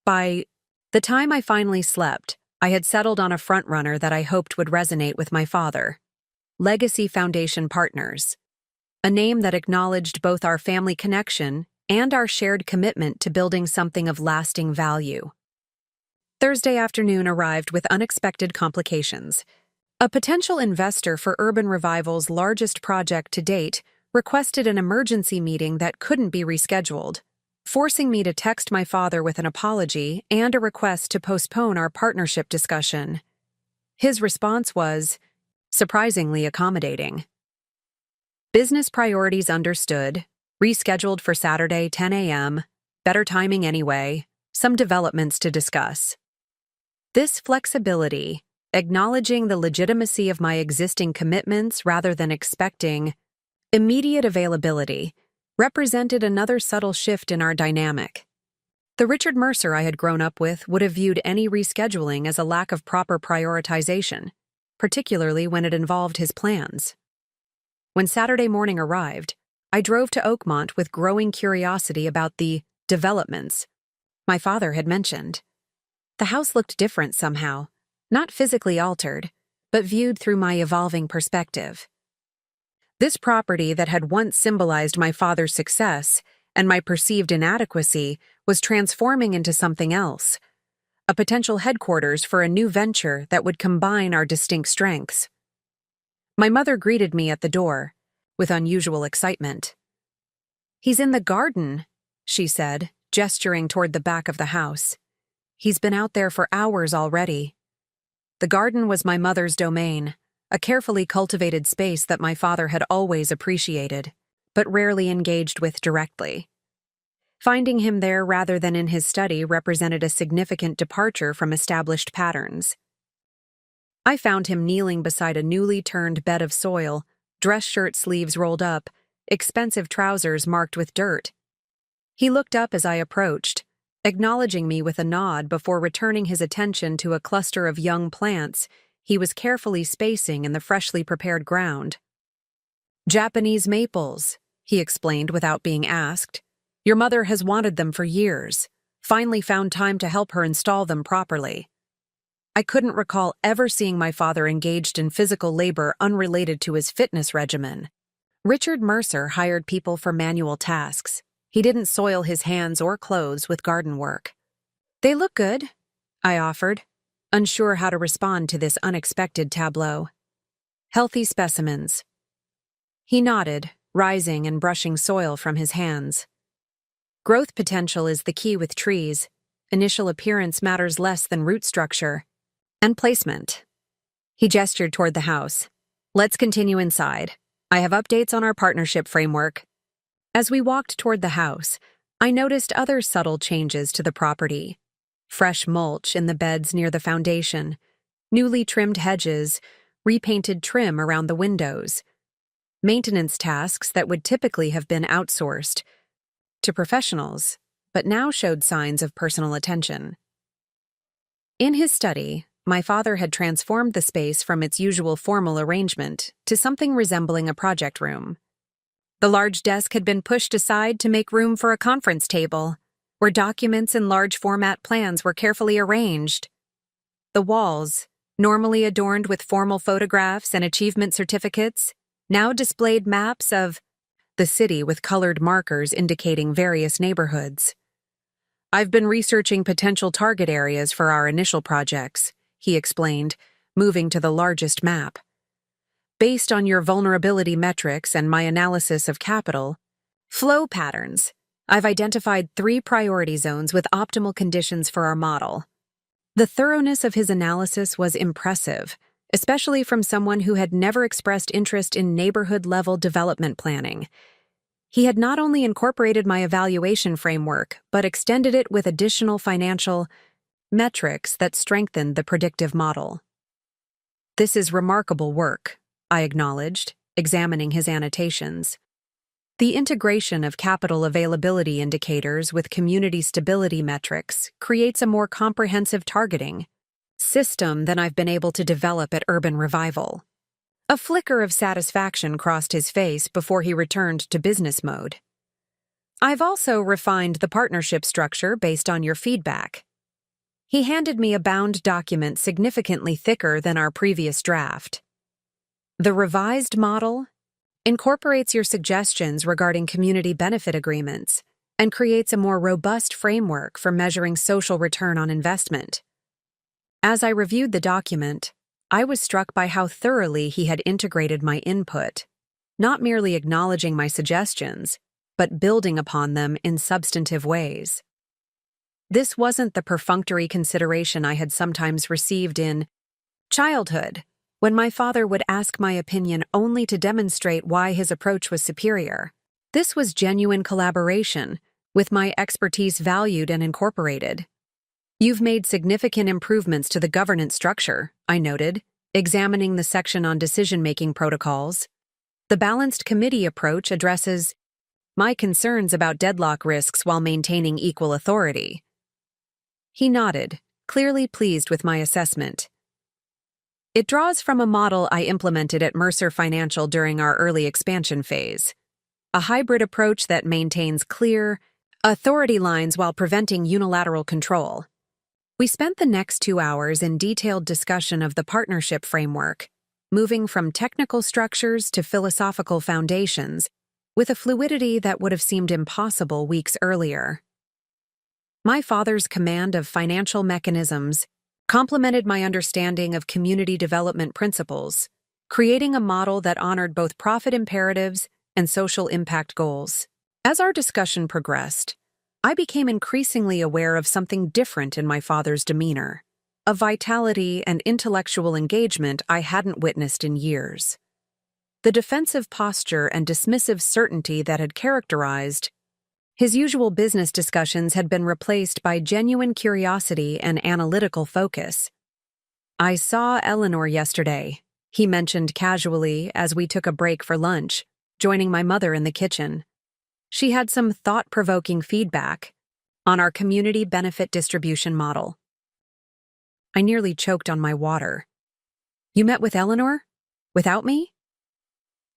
Speaker 1: By the time I finally slept, I had settled on a frontrunner that I hoped would resonate with my father: Legacy Foundation Partners, a name that acknowledged both our family connection and our shared commitment to building something of lasting value. Thursday afternoon arrived with unexpected complications. A potential investor for Urban Revival's largest project to date requested an emergency meeting that couldn't be rescheduled, forcing me to text my father with an apology and a request to postpone our partnership discussion. His response was surprisingly accommodating. Business priorities understood, rescheduled for Saturday 10 a.m., better timing anyway, some developments to discuss. This flexibility, acknowledging the legitimacy of my existing commitments rather than expecting immediate availability, represented another subtle shift in our dynamic. The Richard Mercer I had grown up with would have viewed any rescheduling as a lack of proper prioritization, particularly when it involved his plans. When Saturday morning arrived, I drove to Oakmont with growing curiosity about the developments my father had mentioned. The house looked different somehow, not physically altered, but viewed through my evolving perspective. This property that had once symbolized my father's success and my perceived inadequacy was transforming into something else: a potential headquarters for a new venture that would combine our distinct strengths. My mother greeted me at the door, with unusual excitement. "He's in the garden," she said, gesturing toward the back of the house. "He's been out there for hours already." The garden was my mother's domain, a carefully cultivated space that my father had always appreciated, but rarely engaged with directly. Finding him there rather than in his study represented a significant departure from established patterns. I found him kneeling beside a newly turned bed of soil, dress shirt sleeves rolled up, expensive trousers marked with dirt. He looked up as I approached, acknowledging me with a nod before returning his attention to a cluster of young plants he was carefully spacing in the freshly prepared ground. "Japanese maples," he explained without being asked. "Your mother has wanted them for years. Finally found time to help her install them properly." I couldn't recall ever seeing my father engaged in physical labor unrelated to his fitness regimen. Richard Mercer hired people for manual tasks. He didn't soil his hands or clothes with garden work. "They look good," I offered, unsure how to respond to this unexpected tableau. Healthy specimens. He nodded, rising and brushing soil from his hands. Growth potential is the key with trees. Initial appearance matters less than root structure. And placement. He gestured toward the house. Let's continue inside. I have updates on our partnership framework. As we walked toward the house, I noticed other subtle changes to the property. Fresh mulch in the beds near the foundation, newly trimmed hedges, repainted trim around the windows. Maintenance tasks that would typically have been outsourced to professionals, but now showed signs of personal attention. In his study, my father had transformed the space from its usual formal arrangement to something resembling a project room. The large desk had been pushed aside to make room for a conference table, where documents and large-format plans were carefully arranged. The walls, normally adorned with formal photographs and achievement certificates, now displayed maps of the city with colored markers indicating various neighborhoods. I've been researching potential target areas for our initial projects, he explained, moving to the largest map. Based on your vulnerability metrics and my analysis of capital flow patterns, I've identified 3 priority zones with optimal conditions for our model. The thoroughness of his analysis was impressive, especially from someone who had never expressed interest in neighborhood-level development planning. He had not only incorporated my evaluation framework, but extended it with additional financial metrics that strengthened the predictive model. This is remarkable work, I acknowledged, examining his annotations. The integration of capital availability indicators with community stability metrics creates a more comprehensive targeting system than I've been able to develop at Urban Revival. A flicker of satisfaction crossed his face before he returned to business mode. I've also refined the partnership structure based on your feedback. He handed me a bound document significantly thicker than our previous draft. The revised model incorporates your suggestions regarding community benefit agreements and creates a more robust framework for measuring social return on investment. As I reviewed the document, I was struck by how thoroughly he had integrated my input, not merely acknowledging my suggestions, but building upon them in substantive ways. This wasn't the perfunctory consideration I had sometimes received in childhood, when my father would ask my opinion only to demonstrate why his approach was superior. This was genuine collaboration, with my expertise valued and incorporated. You've made significant improvements to the governance structure, I noted, examining the section on decision-making protocols. The balanced committee approach addresses my concerns about deadlock risks while maintaining equal authority. He nodded, clearly pleased with my assessment. It draws from a model I implemented at Mercer Financial during our early expansion phase, a hybrid approach that maintains clear authority lines while preventing unilateral control. We spent the next 2 hours in detailed discussion of the partnership framework, moving from technical structures to philosophical foundations, with a fluidity that would have seemed impossible weeks earlier. My father's command of financial mechanisms complemented my understanding of community development principles, creating a model that honored both profit imperatives and social impact goals. As our discussion progressed, I became increasingly aware of something different in my father's demeanor, a vitality and intellectual engagement I hadn't witnessed in years. The defensive posture and dismissive certainty that had characterized his usual business discussions had been replaced by genuine curiosity and analytical focus. I saw Eleanor yesterday, he mentioned casually as we took a break for lunch, joining my mother in the kitchen. She had some thought-provoking feedback on our community benefit distribution model. I nearly choked on my water. You met with Eleanor? Without me?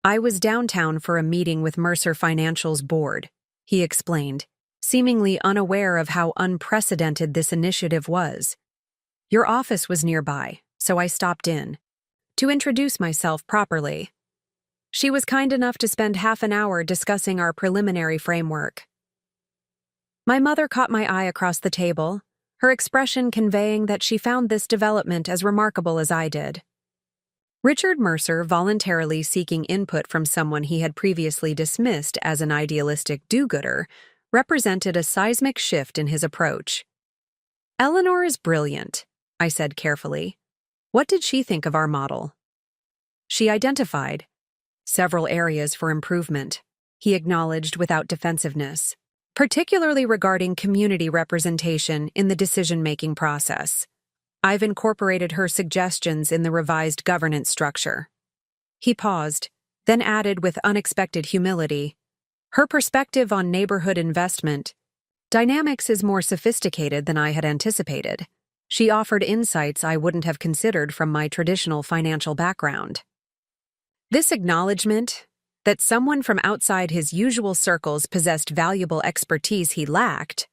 Speaker 1: I was downtown for a meeting with Mercer Financial's board, he explained, seemingly unaware of how unprecedented this initiative was. Your office was nearby, so I stopped in to introduce myself properly. She was kind enough to spend half an hour discussing our preliminary framework. My mother caught my eye across the table, her expression conveying that she found this development as remarkable as I did. Richard Mercer, voluntarily seeking input from someone he had previously dismissed as an idealistic do-gooder, represented a seismic shift in his approach. "Eleanor is brilliant," I said carefully. "What did she think of our model?" She identified several areas for improvement, he acknowledged without defensiveness, particularly regarding community representation in the decision-making process. "I've incorporated her suggestions in the revised governance structure." He paused, then added with unexpected humility, "Her perspective on neighborhood investment dynamics is more sophisticated than I had anticipated. She offered insights I wouldn't have considered from my traditional financial background." This acknowledgement that someone from outside his usual circles possessed valuable expertise he lacked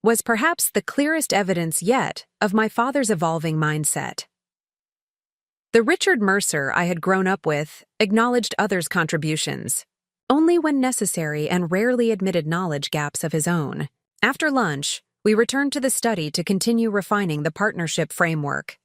Speaker 1: was perhaps the clearest evidence yet of my father's evolving mindset. The Richard Mercer I had grown up with acknowledged others' contributions, only when necessary, and rarely admitted knowledge gaps of his own. After lunch, we returned to the study to continue refining the partnership framework.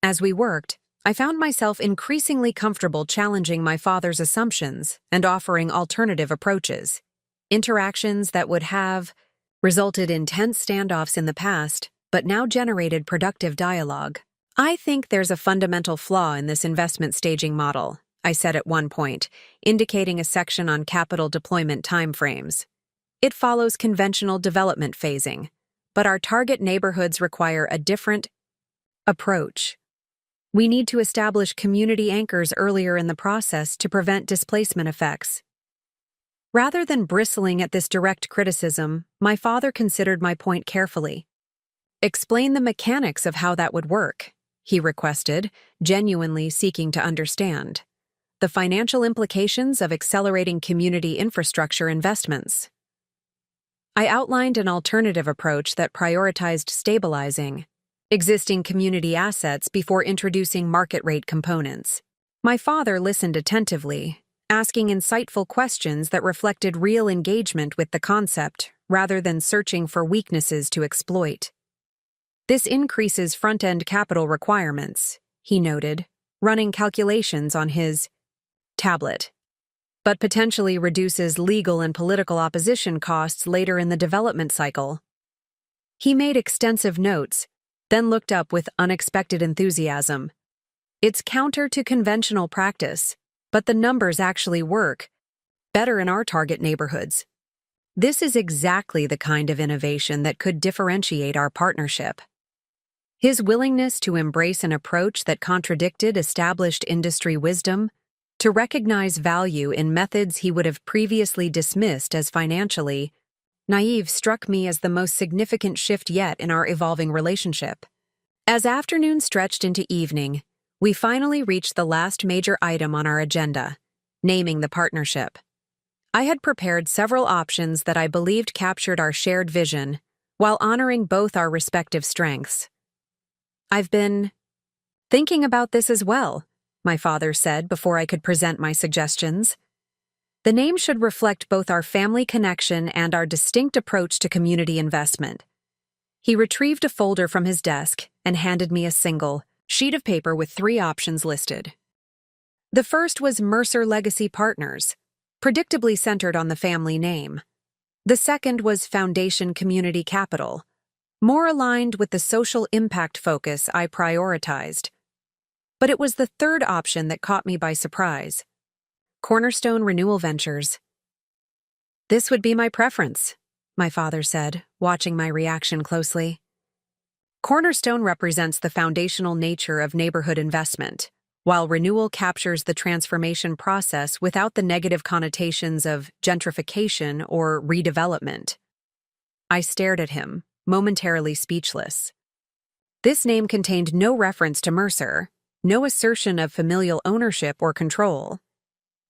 Speaker 1: As we worked, I found myself increasingly comfortable challenging my father's assumptions and offering alternative approaches. Interactions that would have resulted in tense standoffs in the past, but now generated productive dialogue. "I think there's a fundamental flaw in this investment staging model," I said at one point, indicating a section on capital deployment timeframes. "It follows conventional development phasing, but our target neighborhoods require a different approach. We need to establish community anchors earlier in the process to prevent displacement effects." Rather than bristling at this direct criticism, my father considered my point carefully. "Explain the mechanics of how that would work," he requested, genuinely seeking to understand. "The financial implications of accelerating community infrastructure investments." I outlined an alternative approach that prioritized stabilizing existing community assets before introducing market rate components. My father listened attentively, asking insightful questions that reflected real engagement with the concept rather than searching for weaknesses to exploit. "This increases front-end capital requirements," he noted, running calculations on his tablet, "but potentially reduces legal and political opposition costs later in the development cycle." He made extensive notes, then looked up with unexpected enthusiasm. "It's counter to conventional practice, but the numbers actually work better in our target neighborhoods. This is exactly the kind of innovation that could differentiate our partnership." His willingness to embrace an approach that contradicted established industry wisdom, to recognize value in methods he would have previously dismissed as financially naive, struck me as the most significant shift yet in our evolving relationship. As afternoon stretched into evening, we finally reached the last major item on our agenda, naming the partnership. I had prepared several options that I believed captured our shared vision, while honoring both our respective strengths. "I've been thinking about this as well," my father said before I could present my suggestions. "The name should reflect both our family connection and our distinct approach to community investment." He retrieved a folder from his desk and handed me a single sheet of paper with 3 options listed. The first was Mercer Legacy Partners, predictably centered on the family name. The second was Foundation Community Capital, more aligned with the social impact focus I prioritized. But it was the third option that caught me by surprise: Cornerstone Renewal Ventures. "This would be my preference," my father said, watching my reaction closely. Cornerstone represents the foundational nature of neighborhood investment, while renewal captures the transformation process without the negative connotations of gentrification or redevelopment. I stared at him, momentarily speechless. This name contained no reference to Mercer, no assertion of familial ownership or control.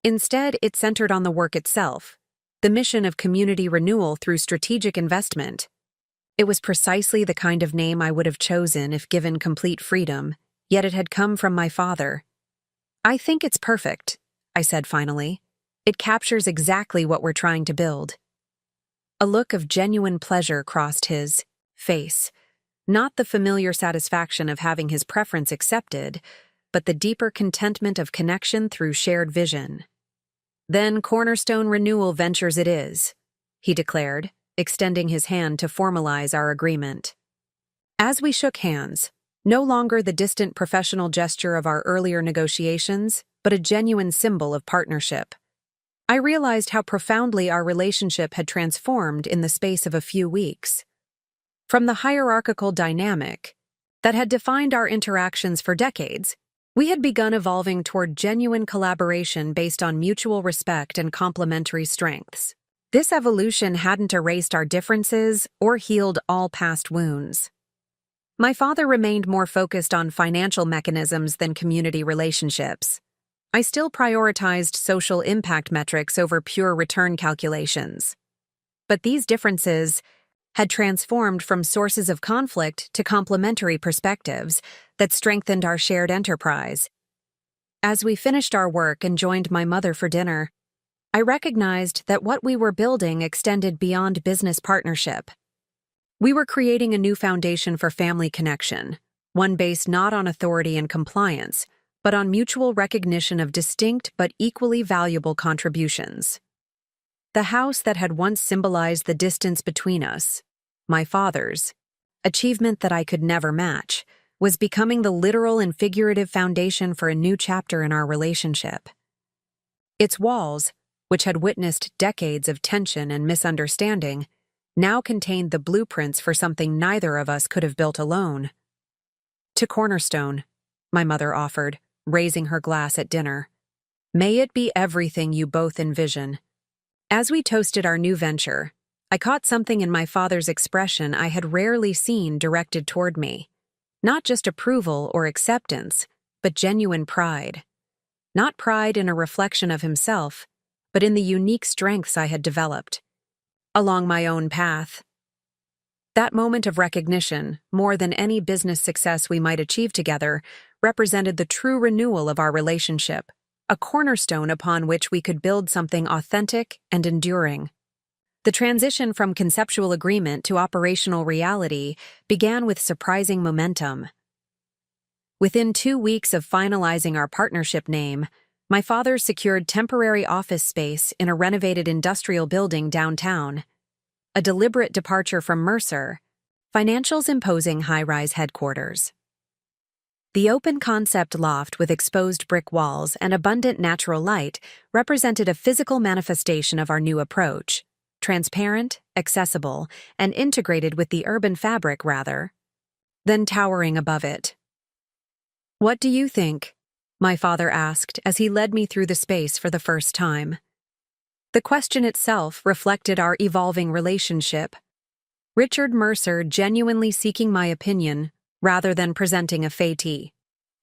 Speaker 1: Instead, it centered on the work itself, the mission of community renewal through strategic investment. It was precisely the kind of name I would have chosen if given complete freedom, yet it had come from my father. "I think it's perfect," I said finally. "It captures exactly what we're trying to build." A look of genuine pleasure crossed his face, not the familiar satisfaction of having his preference accepted, but the deeper contentment of connection through shared vision. "Then Cornerstone Renewal Ventures it is," he declared, extending his hand to formalize our agreement. As we shook hands, no longer the distant professional gesture of our earlier negotiations, but a genuine symbol of partnership, I realized how profoundly our relationship had transformed in the space of a few weeks. From the hierarchical dynamic that had defined our interactions for decades, we had begun evolving toward genuine collaboration based on mutual respect and complementary strengths. This evolution hadn't erased our differences or healed all past wounds. My father remained more focused on financial mechanisms than community relationships. I still prioritized social impact metrics over pure return calculations. But these differences had transformed from sources of conflict to complementary perspectives that strengthened our shared enterprise. As we finished our work and joined my mother for dinner, I recognized that what we were building extended beyond business partnership. We were creating a new foundation for family connection, one based not on authority and compliance, but on mutual recognition of distinct but equally valuable contributions. The house that had once symbolized the distance between us, my father's, achievement that I could never match, was becoming the literal and figurative foundation for a new chapter in our relationship. Its walls, which had witnessed decades of tension and misunderstanding, now contained the blueprints for something neither of us could have built alone. "To Cornerstone," my mother offered, raising her glass at dinner. "May it be everything you both envision." As we toasted our new venture, I caught something in my father's expression I had rarely seen directed toward me. Not just approval or acceptance, but genuine pride. Not pride in a reflection of himself, but in the unique strengths I had developed along my own path. That moment of recognition, more than any business success we might achieve together, represented the true renewal of our relationship, a cornerstone upon which we could build something authentic and enduring. The transition from conceptual agreement to operational reality began with surprising momentum. Within 2 weeks of finalizing our partnership name, my father secured temporary office space in a renovated industrial building downtown, a deliberate departure from Mercer, Financial's imposing high-rise headquarters. The open concept loft with exposed brick walls and abundant natural light represented a physical manifestation of our new approach, transparent, accessible, and integrated with the urban fabric rather than towering above it. "What do you think?" my father asked as he led me through the space for the first time. The question itself reflected our evolving relationship. Richard Mercer genuinely seeking my opinion rather than presenting a fait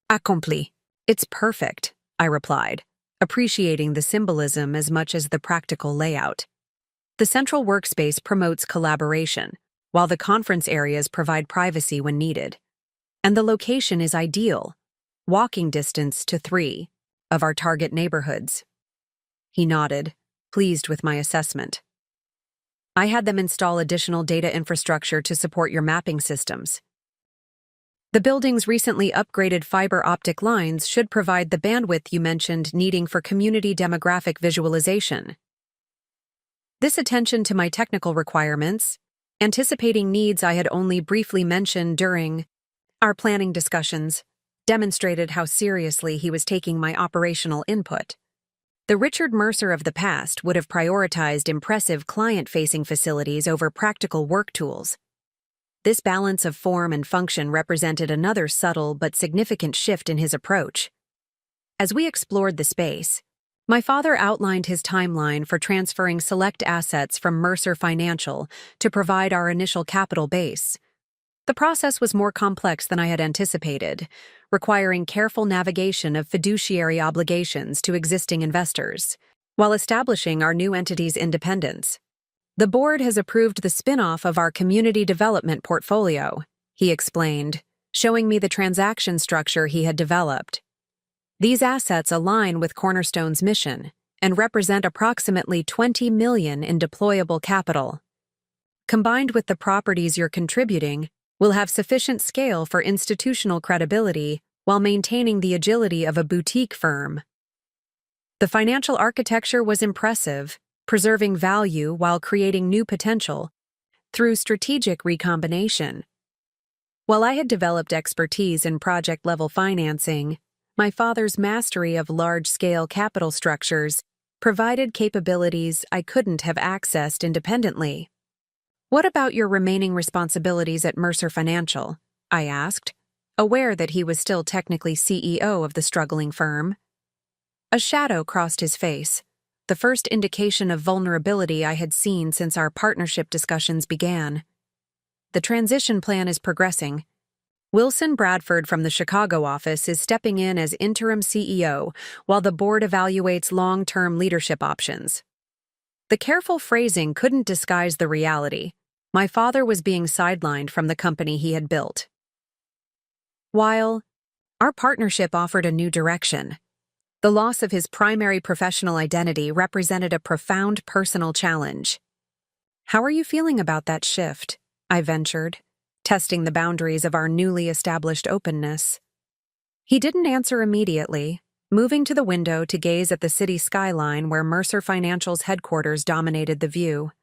Speaker 1: accompli. "It's perfect," I replied, appreciating the symbolism as much as the practical layout. The central workspace promotes collaboration, while the conference areas provide privacy when needed. And the location is ideal, walking distance to 3 of our target neighborhoods. He nodded, pleased with my assessment. "I had them install additional data infrastructure to support your mapping systems. The building's recently upgraded fiber optic lines should provide the bandwidth you mentioned needing for community demographic visualization." This attention to my technical requirements, anticipating needs I had only briefly mentioned during our planning discussions, demonstrated how seriously he was taking my operational input. The Richard Mercer of the past would have prioritized impressive client-facing facilities over practical work tools. This balance of form and function represented another subtle but significant shift in his approach. As we explored the space, my father outlined his timeline for transferring select assets from Mercer Financial to provide our initial capital base. The process was more complex than I had anticipated, requiring careful navigation of fiduciary obligations to existing investors, while establishing our new entity's independence. "The board has approved the spin-off of our community development portfolio," he explained, showing me the transaction structure he had developed. "These assets align with Cornerstone's mission and represent approximately $20 million in deployable capital. Combined with the properties you're contributing, we'll have sufficient scale for institutional credibility while maintaining the agility of a boutique firm. The financial architecture was impressive, preserving value while creating new potential through strategic recombination. While I had developed expertise in project-level financing, my father's mastery of large-scale capital structures provided capabilities I couldn't have accessed independently. "What about your remaining responsibilities at Mercer Financial?" I asked, aware that he was still technically CEO of the struggling firm. A shadow crossed his face, the first indication of vulnerability I had seen since our partnership discussions began. "The transition plan is progressing. Wilson Bradford from the Chicago office is stepping in as interim CEO while the board evaluates long-term leadership options." The careful phrasing couldn't disguise the reality. My father was being sidelined from the company he had built. While our partnership offered a new direction, the loss of his primary professional identity represented a profound personal challenge. "How are you feeling about that shift?" I ventured, testing the boundaries of our newly established openness. He didn't answer immediately, moving to the window to gaze at the city skyline where Mercer Financial's headquarters dominated the view.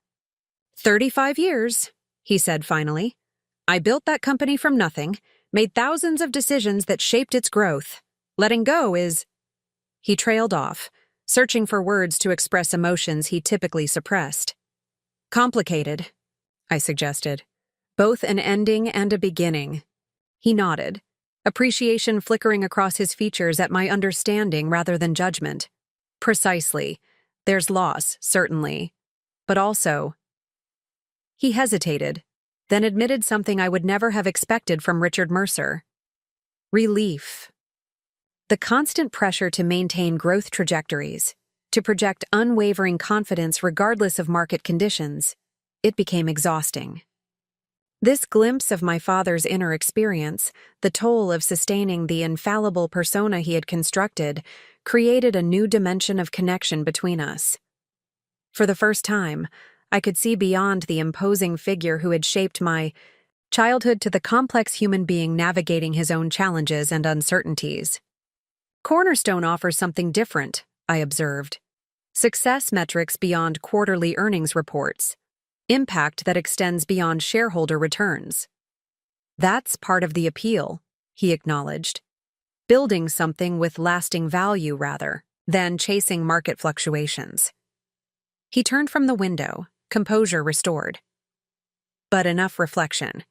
Speaker 1: 35 years, he said finally. "I built that company from nothing, made thousands of decisions that shaped its growth. Letting go is—" He trailed off, searching for words to express emotions he typically suppressed. "Complicated," I suggested. "Both an ending and a beginning." He nodded, appreciation flickering across his features at my understanding rather than judgment. "Precisely. There's loss, certainly. But also—" He hesitated, then admitted something I would never have expected from Richard Mercer. "Relief." The constant pressure to maintain growth trajectories, to project unwavering confidence regardless of market conditions, it became exhausting. This glimpse of my father's inner experience, the toll of sustaining the infallible persona he had constructed, created a new dimension of connection between us. For the first time, I could see beyond the imposing figure who had shaped my childhood to the complex human being navigating his own challenges and uncertainties. "Cornerstone offers something different," I observed. "Success metrics beyond quarterly earnings reports. Impact that extends beyond shareholder returns." "That's part of the appeal," he acknowledged. "Building something with lasting value rather than chasing market fluctuations." He turned from the window, composure restored. "But enough reflection.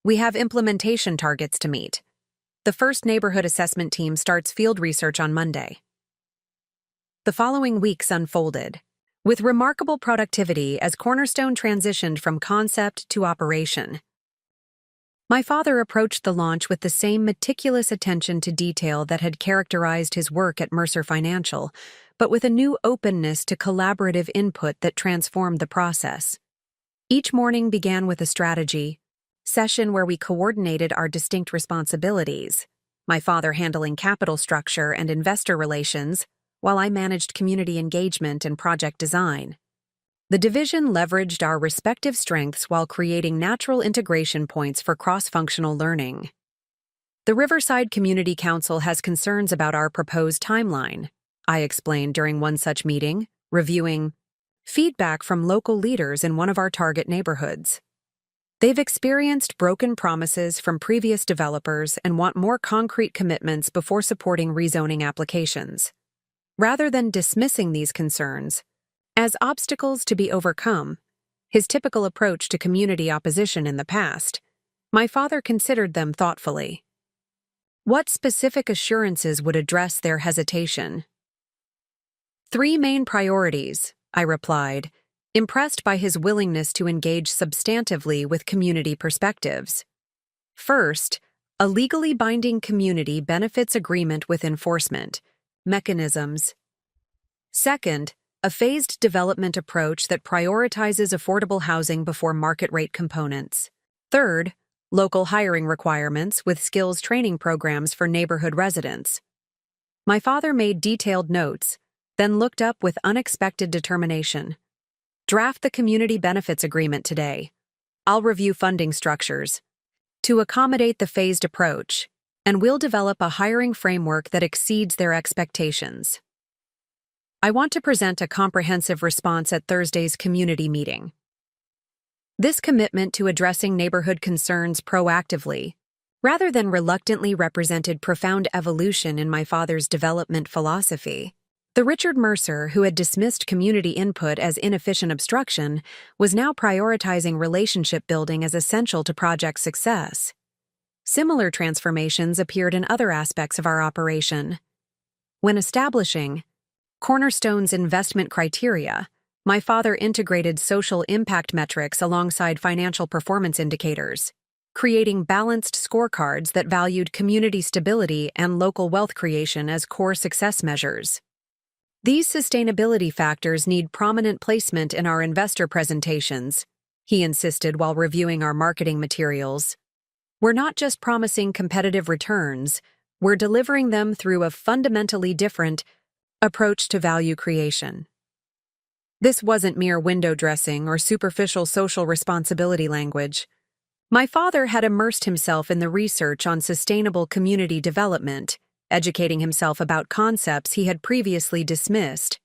Speaker 1: We have implementation targets to meet. The first neighborhood assessment team starts field research on Monday." The following weeks unfolded, with remarkable productivity as Cornerstone transitioned from concept to operation. My father approached the launch with the same meticulous attention to detail that had characterized his work at Mercer Financial, but with a new openness to collaborative input that transformed the process. Each morning began with a strategy session where we coordinated our distinct responsibilities, my father handling capital structure and investor relations, while I managed community engagement and project design. The division leveraged our respective strengths while creating natural integration points for cross-functional learning. "The Riverside Community Council has concerns about our proposed timeline," I explained during one such meeting, reviewing feedback from local leaders in one of our target neighborhoods. "They've experienced broken promises from previous developers and want more concrete commitments before supporting rezoning applications." Rather than dismissing these concerns as obstacles to be overcome, his typical approach to community opposition in the past, my father considered them thoughtfully. "What specific assurances would address their hesitation?" "Three main priorities," I replied, impressed by his willingness to engage substantively with community perspectives. "First, a legally binding community benefits agreement with enforcement mechanisms. Second, a phased development approach that prioritizes affordable housing before market rate components. Third, local hiring requirements with skills training programs for neighborhood residents." My father made detailed notes, then looked up with unexpected determination. "Draft the community benefits agreement today. I'll review funding structures to accommodate the phased approach, and we'll develop a hiring framework that exceeds their expectations. I want to present a comprehensive response at Thursday's community meeting. This commitment to addressing neighborhood concerns proactively, rather than reluctantly, represented profound evolution in my father's development philosophy. The Richard Mercer, who had dismissed community input as inefficient obstruction, was now prioritizing relationship building as essential to project success. Similar transformations appeared in other aspects of our operation. When establishing Cornerstone's investment criteria, my father integrated social impact metrics alongside financial performance indicators, creating balanced scorecards that valued community stability and local wealth creation as core success measures. These sustainability factors need prominent placement in our investor presentations, he insisted while reviewing our marketing materials. We're not just promising competitive returns, we're delivering them through a fundamentally different approach to value creation. This wasn't mere window dressing or superficial social responsibility language. My father had immersed himself in the research on sustainable community development, educating himself about concepts he had previously dismissed.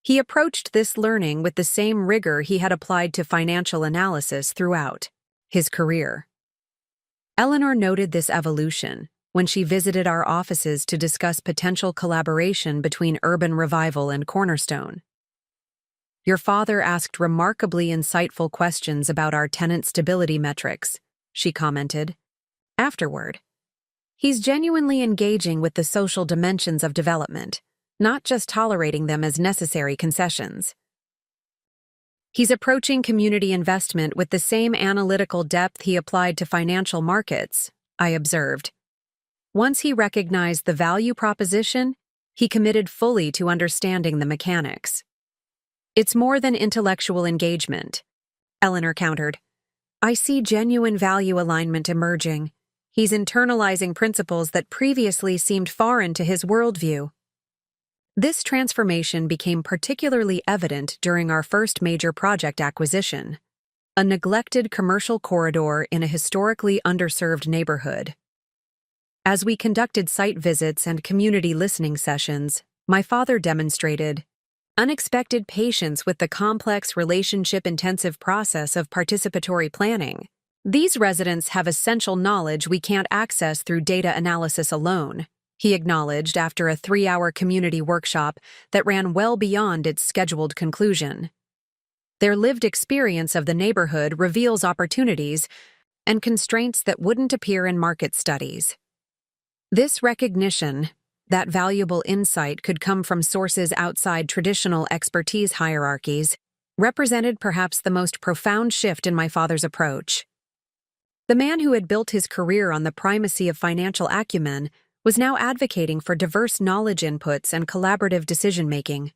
Speaker 1: He approached this learning with the same rigor he had applied to financial analysis throughout his career. Eleanor noted this evolution when she visited our offices to discuss potential collaboration between Urban Revival and Cornerstone. Your father asked remarkably insightful questions about our tenant stability metrics, she commented. Afterward, he's genuinely engaging with the social dimensions of development, not just tolerating them as necessary concessions. He's approaching community investment with the same analytical depth he applied to financial markets, I observed. Once he recognized the value proposition, he committed fully to understanding the mechanics. It's more than intellectual engagement, Eleanor countered. I see genuine value alignment emerging. He's internalizing principles that previously seemed foreign to his worldview. This transformation became particularly evident during our first major project acquisition, a neglected commercial corridor in a historically underserved neighborhood. As we conducted site visits and community listening sessions, my father demonstrated unexpected patience with the complex relationship-intensive process of participatory planning. These residents have essential knowledge we can't access through data analysis alone, he acknowledged after a 3-hour community workshop that ran well beyond its scheduled conclusion. Their lived experience of the neighborhood reveals opportunities and constraints that wouldn't appear in market studies. This recognition that valuable insight could come from sources outside traditional expertise hierarchies represented perhaps the most profound shift in my father's approach. The man who had built his career on the primacy of financial acumen was now advocating for diverse knowledge inputs and collaborative decision-making.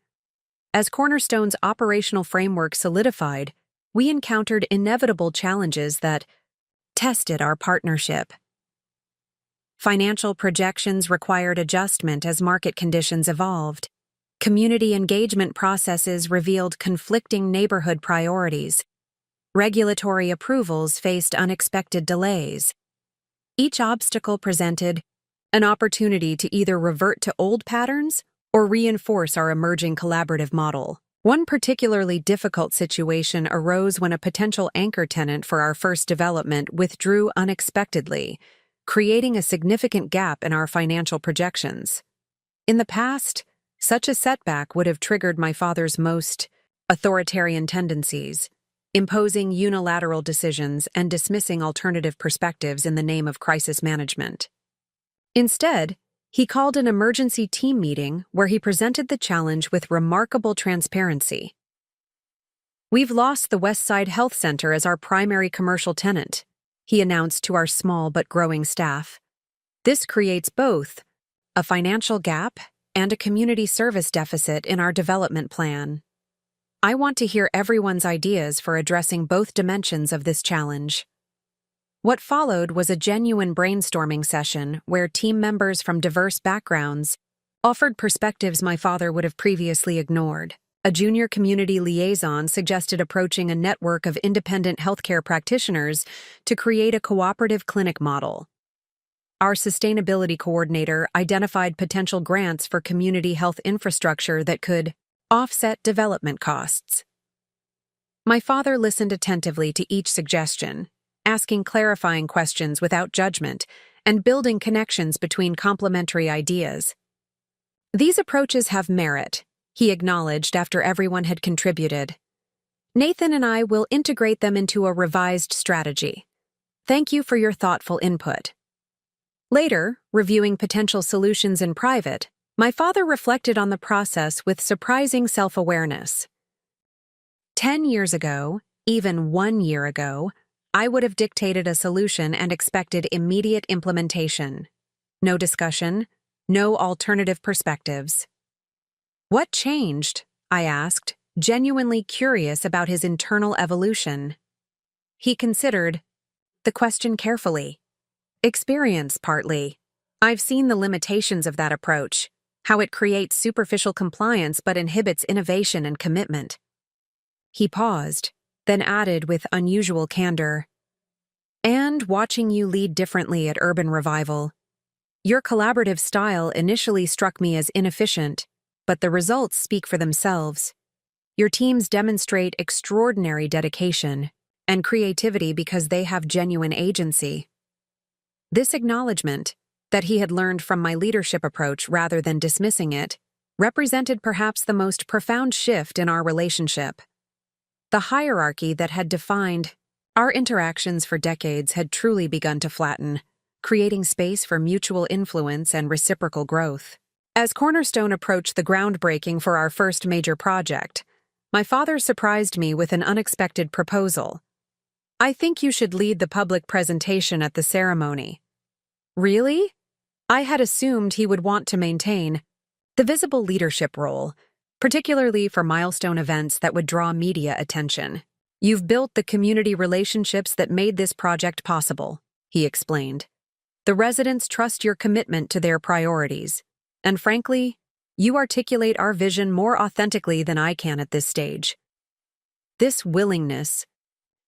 Speaker 1: As Cornerstone's operational framework solidified, we encountered inevitable challenges that tested our partnership. Financial projections required adjustment as market conditions evolved. Community engagement processes revealed conflicting neighborhood priorities. Regulatory approvals faced unexpected delays. Each obstacle presented an opportunity to either revert to old patterns or reinforce our emerging collaborative model. One particularly difficult situation arose when a potential anchor tenant for our first development withdrew unexpectedly, creating a significant gap in our financial projections. In the past, such a setback would have triggered my father's most authoritarian tendencies, imposing unilateral decisions and dismissing alternative perspectives in the name of crisis management. Instead, he called an emergency team meeting where he presented the challenge with remarkable transparency. We've lost the Westside Health Center as our primary commercial tenant, he announced to our small but growing staff. This creates both a financial gap and a community service deficit in our development plan. I want to hear everyone's ideas for addressing both dimensions of this challenge. What followed was a genuine brainstorming session where team members from diverse backgrounds offered perspectives my father would have previously ignored. A junior community liaison suggested approaching a network of independent healthcare practitioners to create a cooperative clinic model. our sustainability coordinator identified potential grants for community health infrastructure that could offset development costs. My father listened attentively to each suggestion, asking clarifying questions without judgment and building connections between complementary ideas. These approaches have merit, he acknowledged after everyone had contributed. Nathan and I will integrate them into a revised strategy. Thank you for your thoughtful input. Later, reviewing potential solutions in private, my father reflected on the process with surprising self-awareness. 10 years ago, even 1 year ago, I would have dictated a solution and expected immediate implementation. No discussion, no alternative perspectives. What changed? I asked, genuinely curious about his internal evolution. He considered the question carefully. Experience, partly. I've seen the limitations of that approach, how it creates superficial compliance but inhibits innovation and commitment. He paused, then added with unusual candor, "And watching you lead differently at Urban Revival. Your collaborative style initially struck me as inefficient, but the results speak for themselves. Your teams demonstrate extraordinary dedication and creativity because they have genuine agency." This acknowledgement, that he had learned from my leadership approach rather than dismissing it, represented perhaps the most profound shift in our relationship. The hierarchy that had defined our interactions for decades had truly begun to flatten, creating space for mutual influence and reciprocal growth. As Cornerstone approached the groundbreaking for our first major project, my father surprised me with an unexpected proposal. "I think you should lead the public presentation at the ceremony." Really? I had assumed he would want to maintain the visible leadership role, particularly for milestone events that would draw media attention. "You've built the community relationships that made this project possible," he explained. "The residents trust your commitment to their priorities, and frankly, you articulate our vision more authentically than I can at this stage." This willingness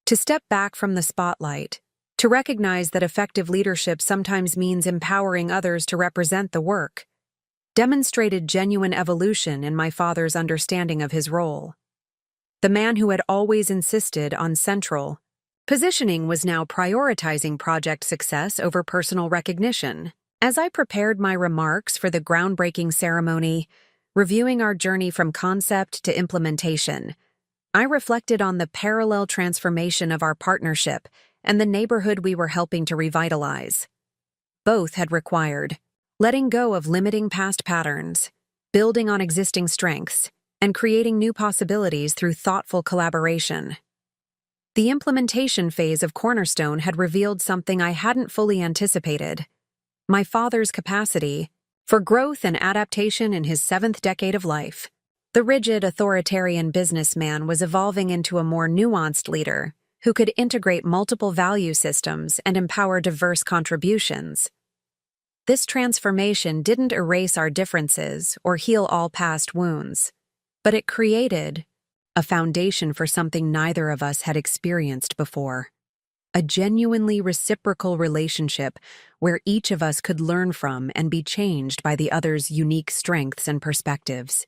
Speaker 1: to step back from the spotlight, to recognize that effective leadership sometimes means empowering others to represent the work, demonstrated genuine evolution in my father's understanding of his role. The man who had always insisted on central positioning was now prioritizing project success over personal recognition. As I prepared my remarks for the groundbreaking ceremony, reviewing our journey from concept to implementation, I reflected on the parallel transformation of our partnership and the neighborhood we were helping to revitalize. Both had required letting go of limiting past patterns, building on existing strengths, and creating new possibilities through thoughtful collaboration. The implementation phase of Cornerstone had revealed something I hadn't fully anticipated: my father's capacity for growth and adaptation in his 7th decade of life. The rigid, authoritarian businessman was evolving into a more nuanced leader who could integrate multiple value systems and empower diverse contributions. This transformation didn't erase our differences or heal all past wounds, but it created a foundation for something neither of us had experienced before: a genuinely reciprocal relationship where each of us could learn from and be changed by the other's unique strengths and perspectives.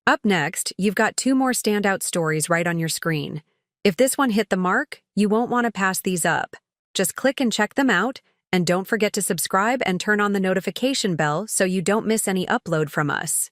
Speaker 1: Up next, you've got 2 more standout stories right on your screen. If this one hit the mark, you won't want to pass these up. Just click and check them out, and don't forget to subscribe and turn on the notification bell so you don't miss any upload from us.